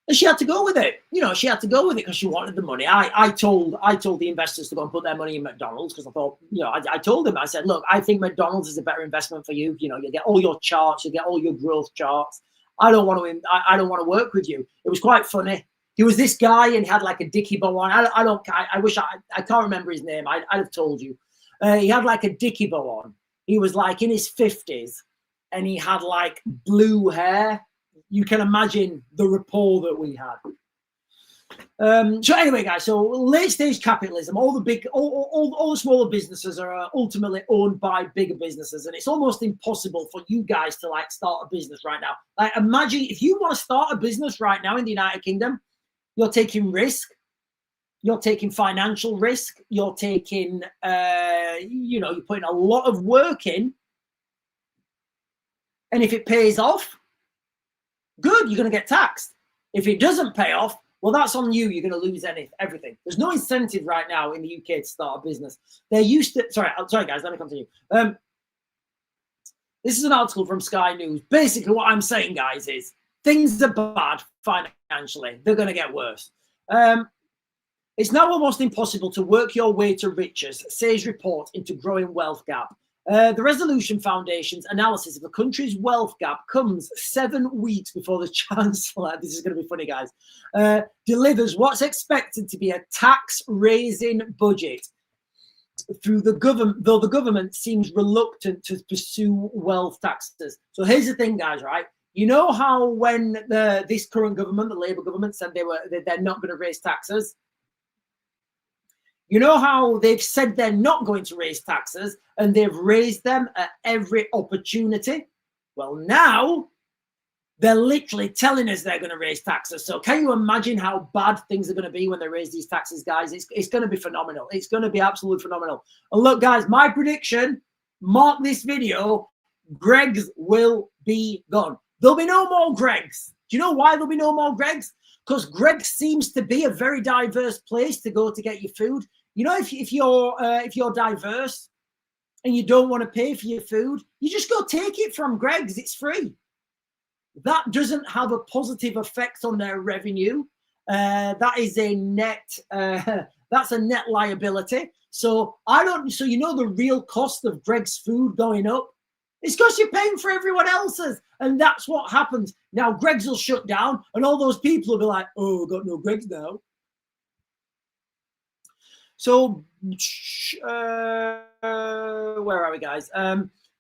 And she had to go with it. You know, she had to go with it because she wanted the money. I told the investors to go and put their money in McDonald's, because I thought, you know, I told them, I said, look, I think McDonald's is a better investment for you. You know, you get all your charts, you get all your growth charts. I don't want to work with you. It was quite funny. He was this guy, and he had like a dicky bow on. I wish I can't remember his name. I'd have told you. He had like a dicky bow on. He was like in his 50s, and he had like blue hair. You can imagine the rapport that we had. So anyway, guys, so late stage capitalism, all the smaller businesses are ultimately owned by bigger businesses, and it's almost impossible for you guys to like start a business right now. Like, imagine if you want to start a business right now in the United Kingdom, you're taking risk, you're taking financial risk, you're taking, you know, you're putting a lot of work in, and if it pays off, good, you're going to get taxed. If it doesn't pay off, well, that's on you. You're going to lose everything. There's no incentive right now in the UK to start a business. They're used to. Sorry, guys. Let me continue. This is an article from Sky News. Basically, what I'm saying, guys, is things are bad financially. They're going to get worse. It's now almost impossible to work your way to riches, says report into growing wealth gap. The Resolution Foundation's analysis of the country's wealth gap comes 7 weeks before the Chancellor, this is going to be funny, guys, delivers what's expected to be a tax-raising budget. through the government, though the government seems reluctant to pursue wealth taxes. So here's the thing, guys, right? You know how when this current government, the Labour government, said they're not going to raise taxes? You know how they've said they're not going to raise taxes and they've raised them at every opportunity? Well, now they're literally telling us they're going to raise taxes. So can you imagine how bad things are going to be when they raise these taxes, guys? It's going to be phenomenal. It's going to be absolutely phenomenal. And look, guys, my prediction, mark this video, Greggs will be gone. There'll be no more Greggs. Do you know why there'll be no more Greggs? Because Greggs seems to be a very diverse place to go to get your food. You know, if you're diverse and you don't want to pay for your food, you just go take it from Greggs. It's free. That doesn't have a positive effect on their revenue. That is a net. That's a net liability. So So you know the real cost of Greggs food going up. It's because you're paying for everyone else's, and that's what happens. Now Greggs will shut down, and all those people will be like, "Oh, we've got no Greggs now." So, where are we, guys?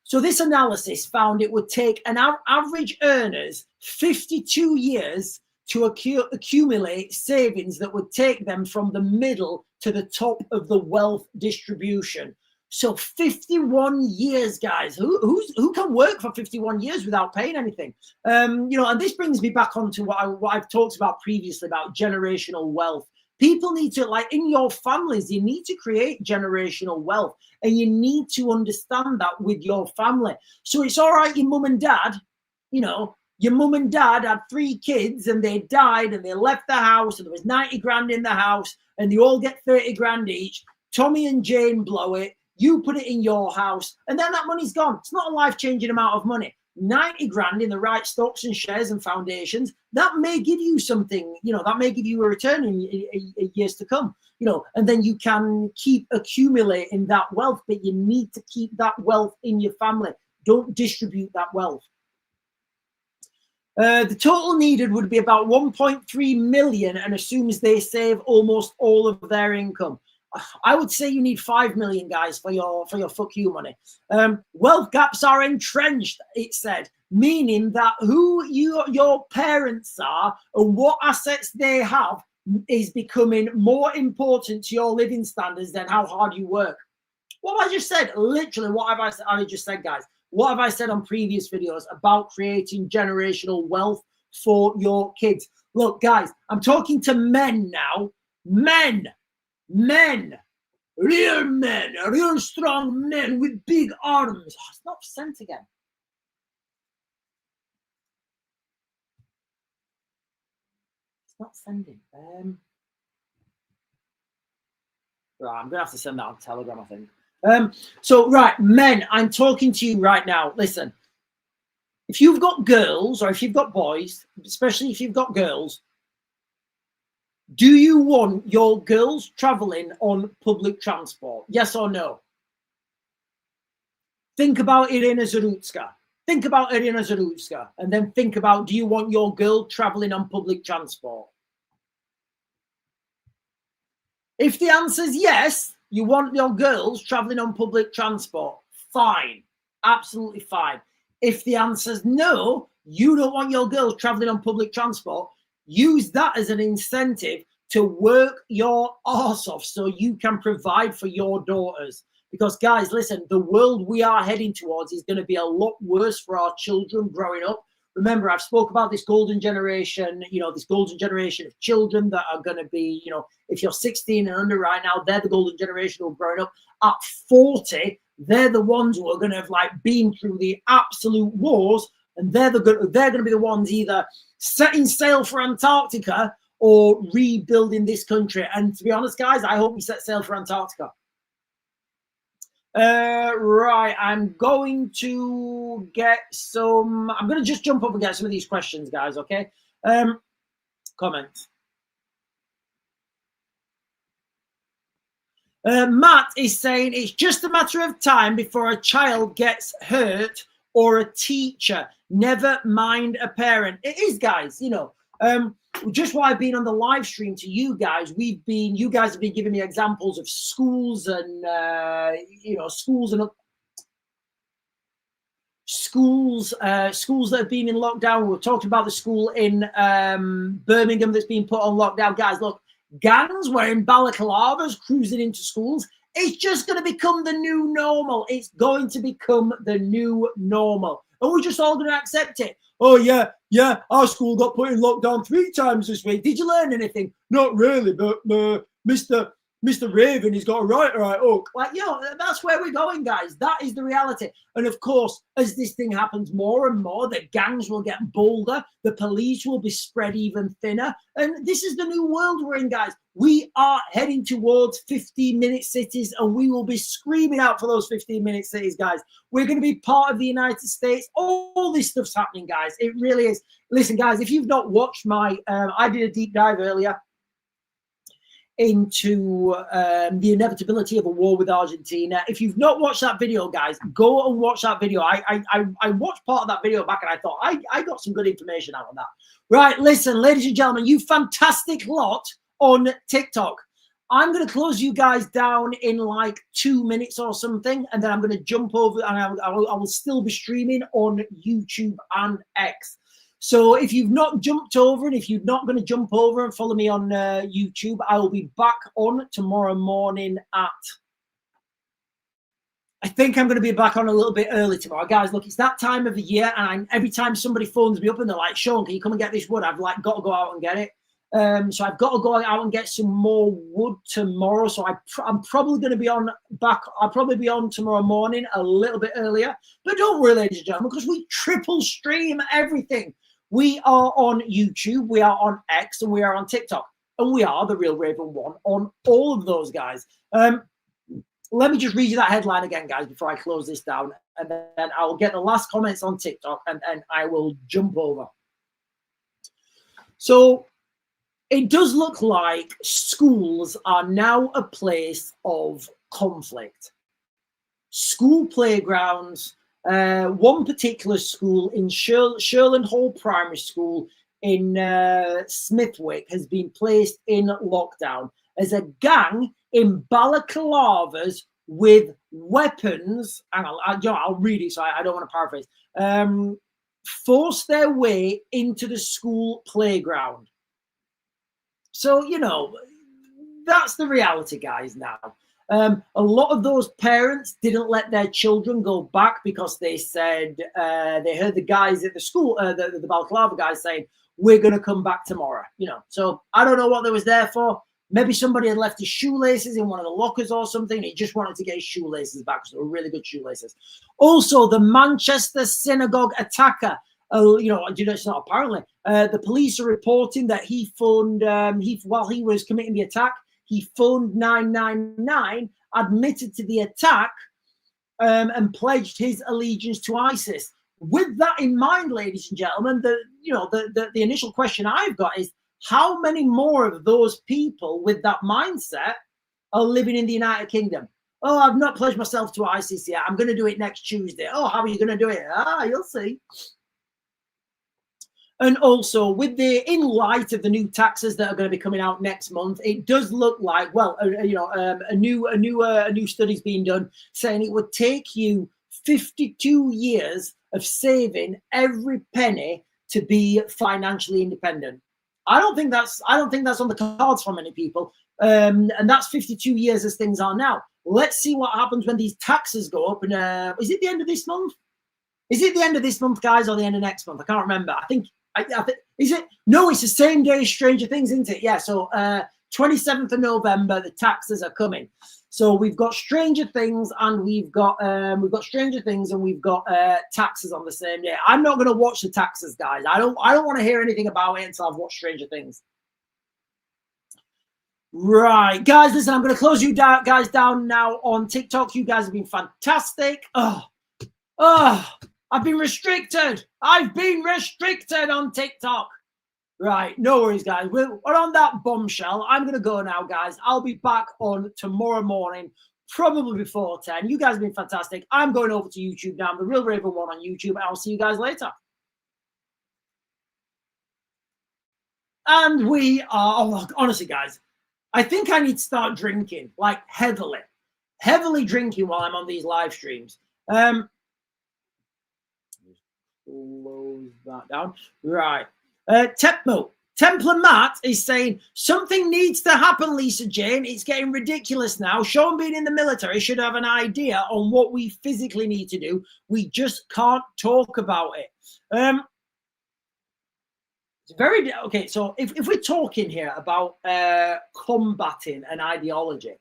So this analysis found it would take an average earners 52 years to accumulate savings that would take them from the middle to the top of the wealth distribution. So 51 years, guys. Who can work for 51 years without paying anything? You know, and this brings me back onto what I've talked about previously about generational wealth. People need to, like in your families, you need to create generational wealth, and you need to understand that with your family. So it's all right, your mum and dad, you know, your mum and dad had 3 kids and they died and they left the house and there was 90 grand in the house and they all get 30 grand each. Tommy and Jane blow it. You put it in your house and then that money's gone. It's not a life-changing amount of money. 90 grand in the right stocks and shares and foundations, that may give you something, you know, that may give you a return in years to come, you know, and then you can keep accumulating that wealth, but you need to keep that wealth in your family. Don't distribute that wealth. The total needed would be about 1.3 million and assumes they save almost all of their income. I would say you need 5 million, guys, for your fuck you money. Wealth gaps are entrenched, it said, meaning that who your parents are and what assets they have is becoming more important to your living standards than how hard you work. What have I just said? Literally, what have I just said, guys? What have I said on previous videos about creating generational wealth for your kids? Look, guys, I'm talking to men now. Men, real strong men with big arms. Oh, it's not sent again. It's not sending. Right, I'm gonna have to send that on Telegram, I think. So right, men, I'm talking to you right now. Listen, if you've got girls or if you've got boys, especially if you've got girls, do you want your girls traveling on public transport? Yes or no? Think about Irina Zarutska. Think about Irina Zarutska. And then think about, do you want your girl traveling on public transport? If the answer is yes, you want your girls traveling on public transport, fine. Absolutely fine. If the answer is no, you don't want your girls traveling on public transport, use that as an incentive to work your arse off so you can provide for your daughters. Because, guys, listen, the world we are heading towards is going to be a lot worse for our children growing up. Remember, I've spoke about this golden generation, you know, this golden generation of children that are going to be, you know, if you're 16 and under right now, they're the golden generation who are growing up. At 40, they're the ones who are going to have, like, been through the absolute wars, and they're going to be the ones either setting sail for Antarctica or rebuilding this country. And to be honest, guys, I hope we set sail for Antarctica. Right, I'm going to just jump up and get some of these questions, guys, okay? Comment. Matt is saying it's just a matter of time before a child gets hurt or a teacher, never mind a parent. It is, guys, you know. just while I've been on the live stream to you guys, you guys have been giving me examples of schools and schools that have been in lockdown. We're talking about the school in Birmingham that's been put on lockdown. Guys, look, gangs wearing balaclavas cruising into schools. It's just going to become the new normal. It's going to become the new normal. And we're just all going to accept it. Oh, yeah, our school got put in lockdown 3 times this week. Did you learn anything? Not really, but Mr. Raven, he's got a right hook. Like, that's where we're going, guys. That is the reality. And of course, as this thing happens more and more, the gangs will get bolder. The police will be spread even thinner. And this is the new world we're in, guys. We are heading towards 15-minute cities, and we will be screaming out for those 15-minute cities, guys. We're going to be part of the United States. All this stuff's happening, guys. It really is. Listen, guys, if you've not watched my, I did a deep dive earlier into the inevitability of a war with Argentina. If you've not watched that video, guys, go and watch that video. I watched part of that video back, and I thought I got some good information out of that. Right, listen, ladies and gentlemen, you fantastic lot on TikTok. I'm going to close you guys down in like 2 minutes or something, and then I'm going to jump over, and I will still be streaming on YouTube and X. So if you've not jumped over, and if you're not going to jump over and follow me on YouTube, I will be back on tomorrow morning at, I think I'm going to be back on a little bit early tomorrow. Guys, look, it's that time of the year, and every time somebody phones me up and they're like, Sean, can you come and get this wood? I've like got to go out and get it. So I've got to go out and get some more wood tomorrow. So I'm probably going to be on back. I'll probably be on tomorrow morning a little bit earlier. But don't worry, ladies and gentlemen, because we triple stream everything. We are on YouTube, we are on X, and we are on TikTok. And we are the Real Raven 1 on all of those, guys. Let me just read you that headline again, guys, before I close this down. And then I'll get the last comments on TikTok, and then I will jump over. So it does look like schools are now a place of conflict. School playgrounds. One particular school in Sherland Hall Primary School in Smithwick has been placed in lockdown as a gang in balaclavas with weapons, and I'll read it so I don't want to paraphrase, force their way into the school playground. So, that's the reality, guys, now. A lot of those parents didn't let their children go back because they said they heard the guys at the school, the balaclava guys saying, we're going to come back tomorrow. So I don't know what they was there for. Maybe somebody had left his shoelaces in one of the lockers or something. He just wanted to get his shoelaces back. So they were really good shoelaces. Also, the Manchester synagogue attacker, it's not apparently. The police are reporting that he phoned, while he was committing the attack, he phoned 999, admitted to the attack, and pledged his allegiance to ISIS. With that in mind, ladies and gentlemen, the initial question I've got is, how many more of those people with that mindset are living in the United Kingdom? Oh, I've not pledged myself to ISIS yet. I'm going to do it next Tuesday. Oh, how are you going to do it? You'll see. And also, in light of the new taxes that are going to be coming out next month, it does look like, a new study's being done saying it would take you 52 years of saving every penny to be financially independent. I don't think that's on the cards for many people, and that's 52 years as things are now. Let's see what happens when these taxes go up. And is it the end of this month? Is it the end of this month, guys, or the end of next month? I can't remember. I think is it? No, it's the same day as Stranger Things, isn't it? Yeah. So 27th of November, the taxes are coming. So we've got Stranger Things, and we've got Stranger Things, and we've got taxes on the same day. I'm not going to watch the taxes, guys. I don't want to hear anything about it until I've watched Stranger Things. Right, guys. Listen, I'm going to close you guys down now on TikTok. You guys have been fantastic. I've been restricted. I've been restricted on TikTok. Right, no worries, guys. We're on that bombshell. I'm going to go now, guys. I'll be back on tomorrow morning, probably before 10. You guys have been fantastic. I'm going over to YouTube now. I'm the Real Raven 1 on YouTube, and I'll see you guys later. And we are, oh, honestly, guys, I think I need to start drinking, like heavily drinking while I'm on these live streams. Close that down. Right. Templar Matt is saying something needs to happen, Lisa Jane. It's getting ridiculous now. Sean being in the military should have an idea on what we physically need to do. We just can't talk about it. It's very okay. So if we're talking here about combating an ideology,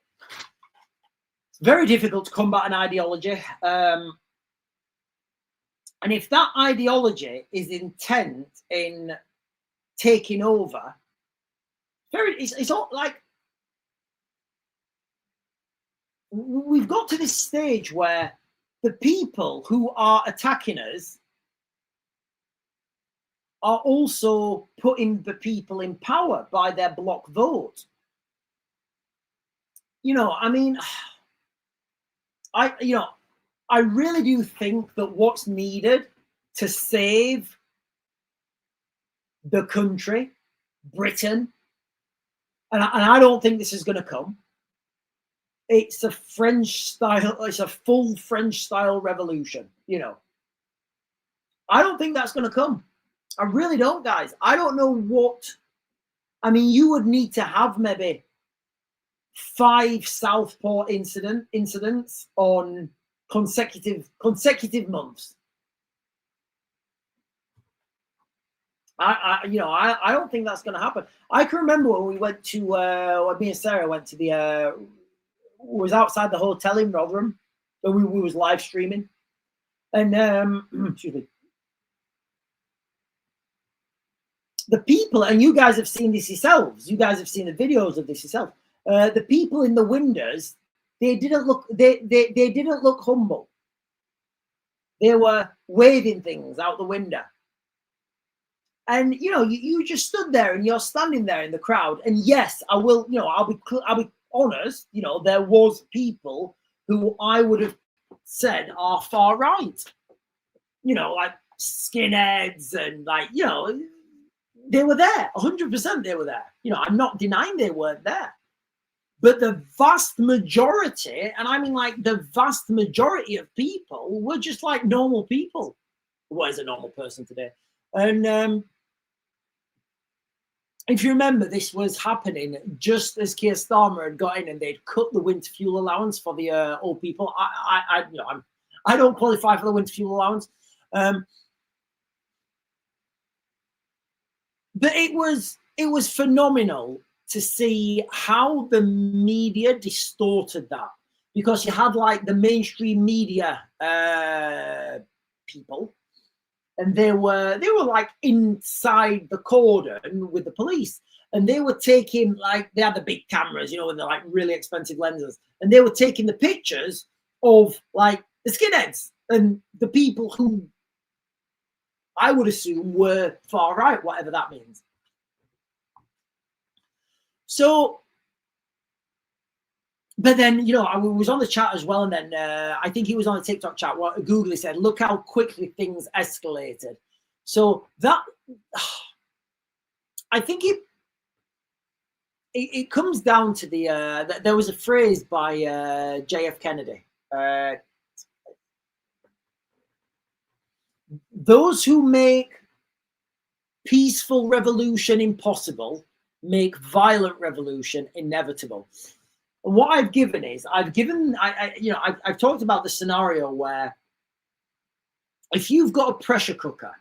it's very difficult to combat an ideology. And if that ideology is intent in taking over, it's all like we've got to this stage where the people who are attacking us are also putting the people in power by their block vote. You know, I mean, I really do think that what's needed to save the country, Britain, and I don't think this is going to come. It's a French style, it's a full French style revolution, you know. I don't think that's going to come. I really don't, guys. I don't know what, I mean, you would need to have maybe 5 Southport incidents on consecutive months. I don't think that's going to happen. I can remember when we went to, when me and Sarah went to the, was outside the hotel in Rotherham, but we was live streaming, and excuse me. The people, and you guys have seen this yourselves. You guys have seen the videos of this yourself. The people in the windows, they didn't look. They didn't look humble. They were waving things out the window, and you know, you just stood there, and you're standing there in the crowd. And yes, I will. You know, I'll be honest. You know, there was people who I would have said are far right. You know, like skinheads and like, you know. They were there, 100% they were there. You know, I'm not denying they weren't there. But the vast majority, and I mean like the vast majority of people were just like normal people. What is a normal person today? And if you remember, this was happening just as Keir Starmer had got in and they'd cut the winter fuel allowance for the old people. I don't qualify for the winter fuel allowance. But it was phenomenal to see how the media distorted that, because you had like the mainstream media people, and they were like inside the cordon with the police, and they were taking, like, they had the big cameras, you know, with the like really expensive lenses, and they were taking the pictures of like the skinheads and the people who I would assume were far right, whatever that means. So, but then, you know, I was on the chat as well, and then I think he was on the TikTok chat. What Google said, look how quickly things escalated. So that, I think it comes down to the, there was a phrase by JF Kennedy. Those who make peaceful revolution impossible make violent revolution inevitable. And what I've given is, I've talked about the scenario where if you've got a pressure cooker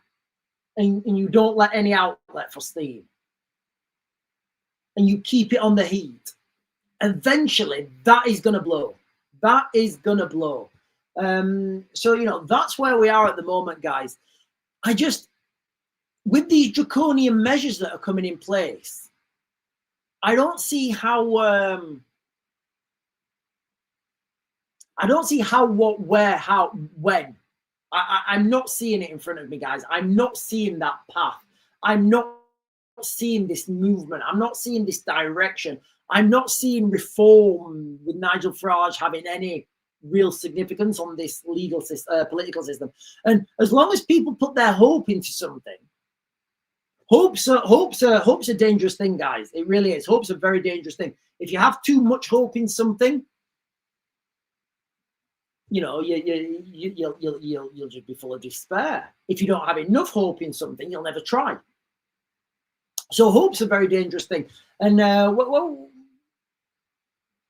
and you don't let any outlet for steam and you keep it on the heat, eventually that is going to blow. That is going to blow. So, you know, that's where we are at the moment, guys. With these draconian measures that are coming in place, I don't see how, what, where, how, when. I'm not seeing it in front of me, guys. I'm not seeing that path. I'm not seeing this movement. I'm not seeing this direction. I'm not seeing reform with Nigel Farage having any real significance on this legal system, political system. And as long as people put their hope into something, Hope's a dangerous thing, guys. It really is. Hope's a very dangerous thing. If you have too much hope in something, you know, you'll just be full of despair. If you don't have enough hope in something, you'll never try. So hope's a very dangerous thing. And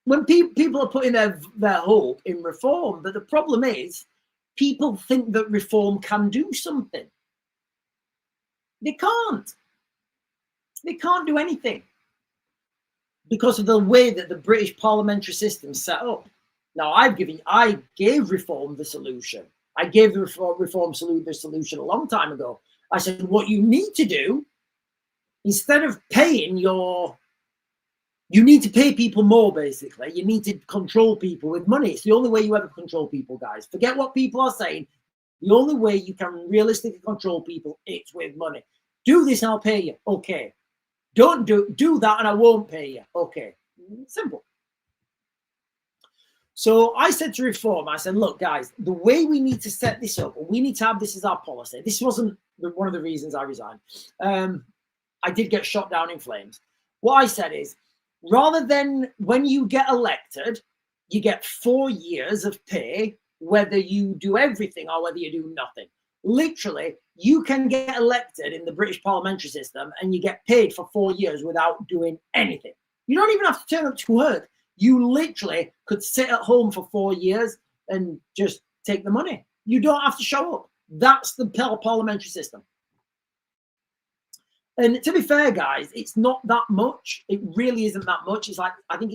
when people are putting their hope in reform, but the problem is people think that reform can do something. They can't. They can't do anything because of the way that the British parliamentary system is set up. Now, I gave reform the solution. I gave the reform the solution a long time ago. I said, what you need to do, instead of paying you need to pay people more, basically. You need to control people with money. It's the only way you ever control people, guys. Forget what people are saying. The only way you can realistically control people, it's with money. Do this and I'll pay you. Okay. Don't do that and I won't pay you. Okay. Simple. So I said to reform, I said, look, guys, the way we need to set this up, we need to have this as our policy. This wasn't one of the reasons I resigned. I did get shot down in flames. What I said is, rather than when you get elected, you get 4 years of pay, whether you do everything or whether you do nothing. Literally, you can get elected in the British parliamentary system and you get paid for 4 years without doing anything. You don't even have to turn up to work. You literally could sit at home for 4 years and just take the money. You don't have to show up. That's the parliamentary system. And to be fair, guys, it's not that much. It really isn't that much. I think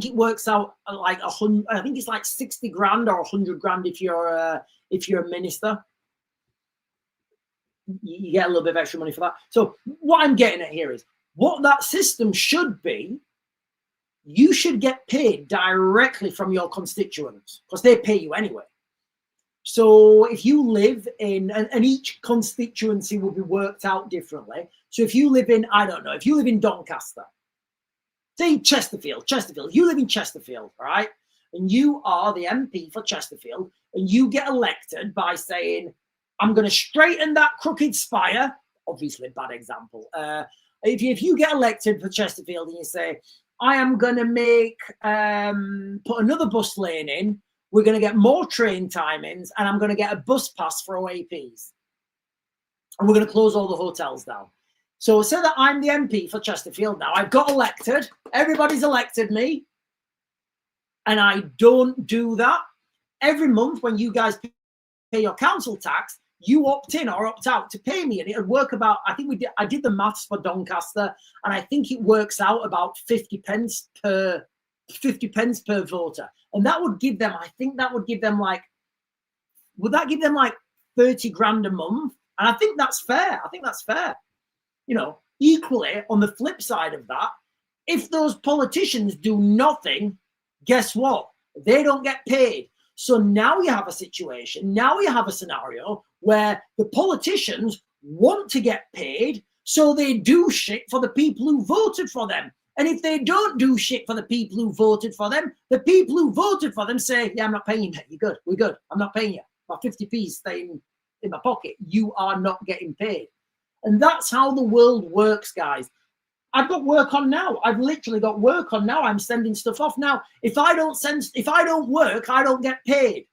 it works out like 100. I think it's like 60 grand or 100 grand if you're a minister. You get a little bit of extra money for that. So what I'm getting at here is what that system should be. You should get paid directly from your constituents because they pay you anyway. So if you live in, and each constituency will be worked out differently. So if you live in, I don't know, if you live in Doncaster, say Chesterfield, you live in Chesterfield, all right? And you are the MP for Chesterfield and you get elected by saying, I'm going to straighten that crooked spire. Obviously, bad example. If you get elected for Chesterfield and you say, I am going to put another bus lane in, we're going to get more train timings, and I'm going to get a bus pass for OAPs. And we're going to close all the hotels down. So say that I'm the MP for Chesterfield now. I've got elected. Everybody's elected me. And I don't do that. Every month when you guys pay your council tax, you opt in or opt out to pay me. And it would work about, I did the maths for Doncaster, and I think it works out about 50 pence per voter. And that would give them, would that give them like 30 grand a month? And I think that's fair. You know, equally on the flip side of that, if those politicians do nothing, guess what? They don't get paid. So now you have a situation, now you have a scenario where the politicians want to get paid, so they do shit for the people who voted for them. And if they don't do shit for the people who voted for them, the people who voted for them say, yeah, I'm not paying you. You're good. We're good. I'm not paying you. My 50p is staying in my pocket. You are not getting paid. And that's how the world works, guys. I've got work on now. I've literally got work on now. I'm sending stuff off now. If I don't work, I don't get paid.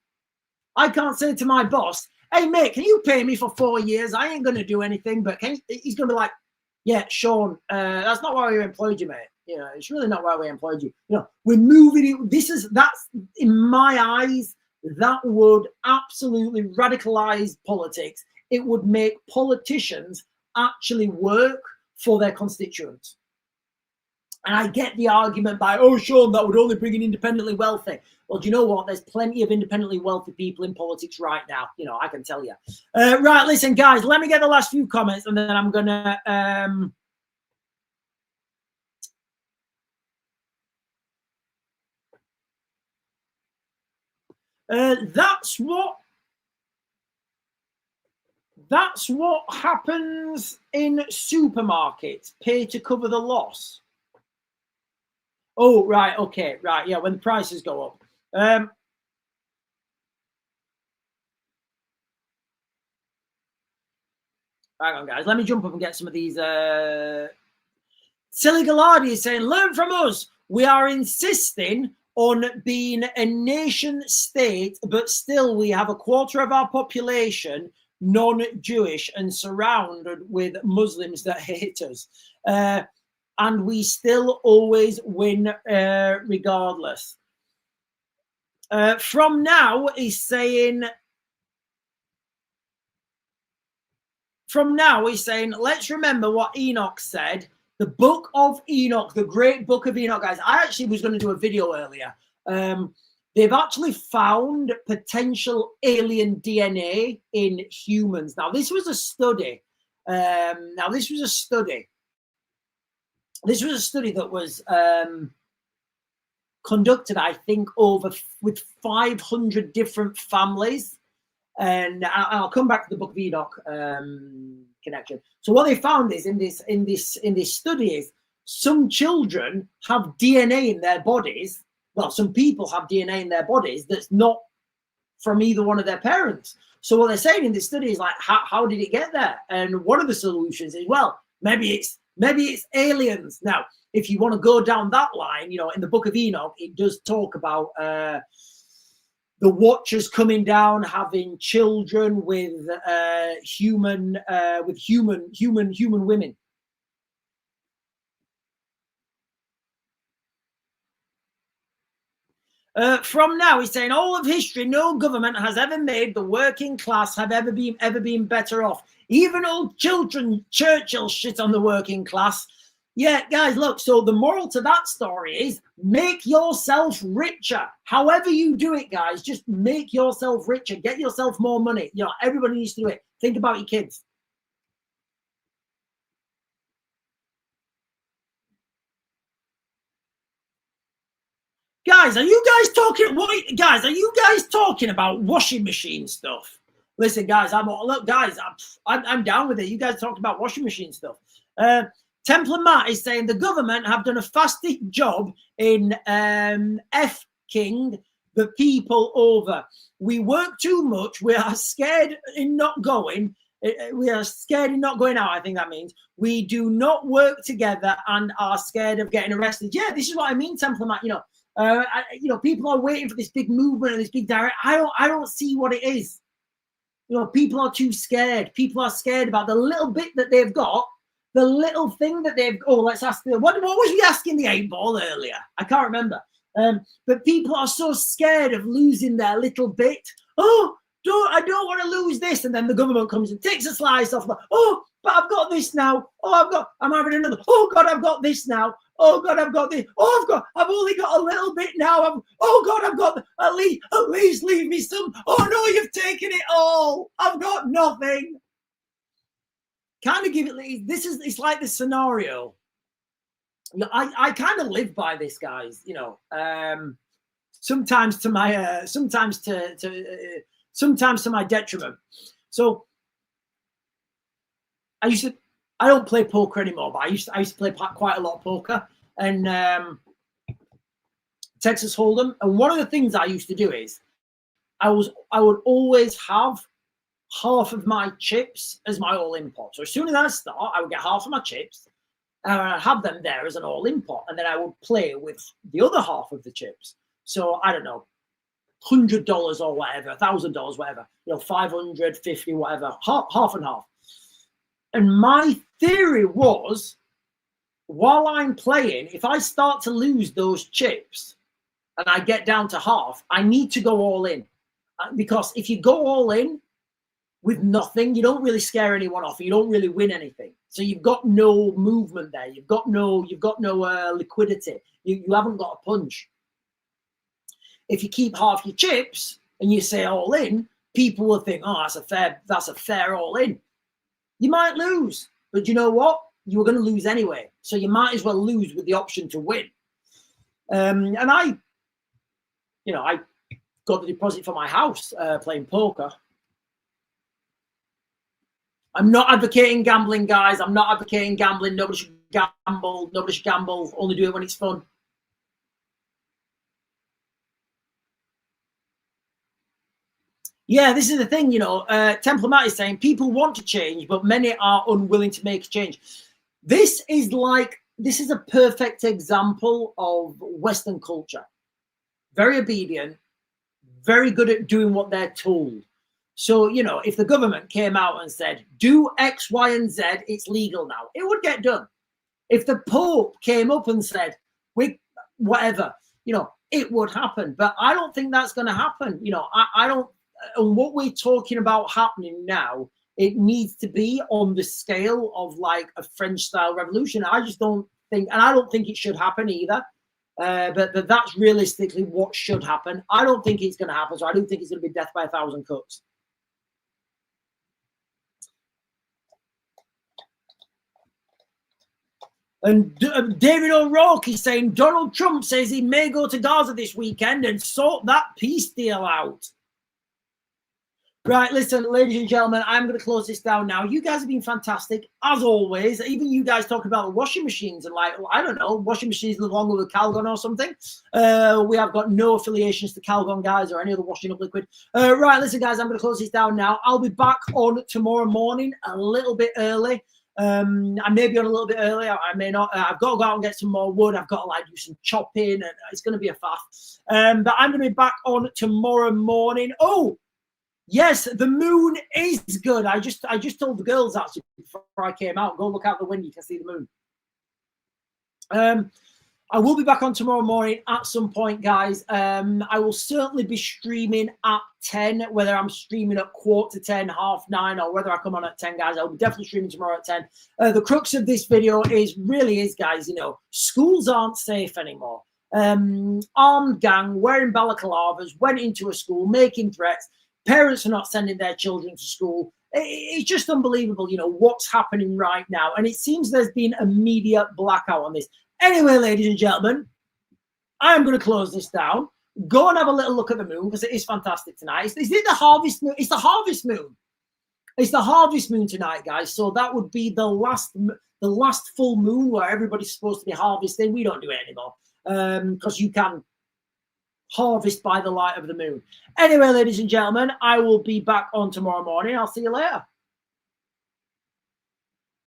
I can't say to my boss, hey, mate, can you pay me for 4 years? I ain't going to do anything. But he's going to be like, yeah, Sean, that's not why we employed you, mate. You know, it's really not why we employed you. You know, we're moving it. That's in my eyes, that would absolutely radicalize politics. It would make politicians actually work for their constituents. And I get the argument by, oh, Sean, that would only bring in independently wealthy. Well, do you know what? There's plenty of independently wealthy people in politics right now. You know, I can tell you. Right, listen, guys, let me get the last few comments and then I'm going to... That's what happens in supermarkets. Pay to cover the loss. Oh, right. Okay. Right. Yeah. When the prices go up. Hang on, guys. Let me jump up and get some of these. Silly Gallardi is saying, learn from us. We are insisting on being a nation state, but still we have a quarter of our population non-Jewish and surrounded with Muslims that hate us. And we still always win regardless. From now, he's saying, let's remember what Enoch said. The book of Enoch, the great book of Enoch, guys. I actually was going to do a video earlier. They've actually found potential alien DNA in humans. Now, this was a study. This was a study that was conducted, I think, with 500 different families. And I'll come back to the Book of Enoch connection. So what they found is in this study is some children have DNA in their bodies. Well, some people have DNA in their bodies that's not from either one of their parents. So what they're saying in this study is like, how did it get there? And one of the solutions is, well, maybe it's aliens. Now, if you want to go down that line, in the Book of Enoch, it does talk about the Watchers coming down, having children with human women. From now, he's saying all of history, no government has ever made the working class have ever been better off. Even old Churchill shit on the working class. Yeah, guys, look, so the moral to that story is make yourself richer. However you do it, guys, just make yourself richer. Get yourself more money. Everybody needs to do it. Think about your kids. Guys, are you guys talking about washing machine stuff? Listen, guys, I'm down with it. You guys talked about washing machine stuff. Templar Matt is saying the government have done a fantastic job in F-king the people over. We work too much. We are scared in not going. We are scared in not going out. I think that means we do not work together and are scared of getting arrested. Yeah, this is what I mean, Templar Matt. People are waiting for this big movement and this big direct. I don't see what it is. People are too scared. People are scared about the little bit that they've got. The little thing that they've let's ask what was we asking the 8-ball earlier? I can't remember. But people are so scared of losing their little bit. I don't want to lose this. And then the government comes and takes a slice off. But I've got this now. I'm having another. Oh God, I've got this now. Oh God, I've got this. I've only got a little bit now. I've got at least leave me some. Oh no, you've taken it all. I've got nothing. Kind of give it. It's like this scenario. I kind of live by this, guys. Sometimes to my sometimes to my detriment. So I don't play poker anymore, but I used to play quite a lot of poker and Texas Hold'em. And one of the things I used to do is I would always have half of my chips as my all-in pot. So as soon as I start, I would get half of my chips and I'd have them there as an all-in pot. And then I would play with the other half of the chips. So I don't know, $100 or whatever, $1,000, whatever, $550, whatever, half and half. And my theory was, while I'm playing, if I start to lose those chips and I get down to half, I need to go all in. Because if you go all in with nothing, you don't really scare anyone off. You don't really win anything. So you've got no movement there. You've got no liquidity. You haven't got a punch. If you keep half your chips and you say all in, people will think, that's a fair all in. You might lose, but you know what? You were going to lose anyway. So you might as well lose with the option to win. And I got the deposit for my house playing poker. I'm not advocating gambling, guys. I'm not advocating gambling. Nobody should gamble. Nobody should gamble. Only do it when it's fun. Yeah, this is the thing, you know, Templamat is saying people want to change, but many are unwilling to make a change. This is a perfect example of Western culture. Very obedient, very good at doing what they're told. So, you know, if the government came out and said, do X, Y, and Z, it's legal now, it would get done. If the Pope came up and said, whatever, you know, it would happen. But I don't think that's going to happen. You know, I don't, and what we're talking about happening now, it needs to be on the scale of like a French style revolution. I just don't think, and I don't think it should happen either. But that's realistically what should happen. I don't think it's going to happen. So I don't think it's going to be death by 1,000 cuts. And David O'Rourke is saying Donald Trump says he may go to Gaza this weekend and sort that peace deal out. Right, listen, ladies and gentlemen, I'm going to close this down now. You guys have been fantastic, as always. Even you guys talking about the washing machines and like, I don't know, washing machines live longer with Calgon or something. We have got no affiliations to Calgon, guys, or any other washing up liquid. Right, listen, guys, I'm going to close this down now. I'll be back on tomorrow morning a little bit early. I may be on a little bit early. I may not. I've got to go out and get some more wood. I've got to like do some chopping, and it's going to be a faff. But I'm going to be back on tomorrow morning. Oh, yes, the moon is good. I just told the girls actually before I came out, go look out the window, you can see the moon. I will be back on tomorrow morning at some point, guys. I will certainly be streaming at 10, whether I'm streaming at 10:15, 9:30, or whether I come on at 10, guys. I'll be definitely streaming tomorrow at 10. The crux of this video is, guys, you know, schools aren't safe anymore. Armed gang wearing balaclavas went into a school making threats. Parents are not sending their children to school. It's just unbelievable, you know, what's happening right now. And it seems there's been a media blackout on this. Anyway, ladies and gentlemen, I'm going to close this down. Go and have a little look at the moon because it is fantastic tonight. Is it the harvest moon? It's the harvest moon. It's the harvest moon tonight, guys. So that would be the last full moon where everybody's supposed to be harvesting. We don't do it anymore because you can harvest by the light of the moon. Anyway, ladies and gentlemen, I will be back on tomorrow morning. I'll see you later.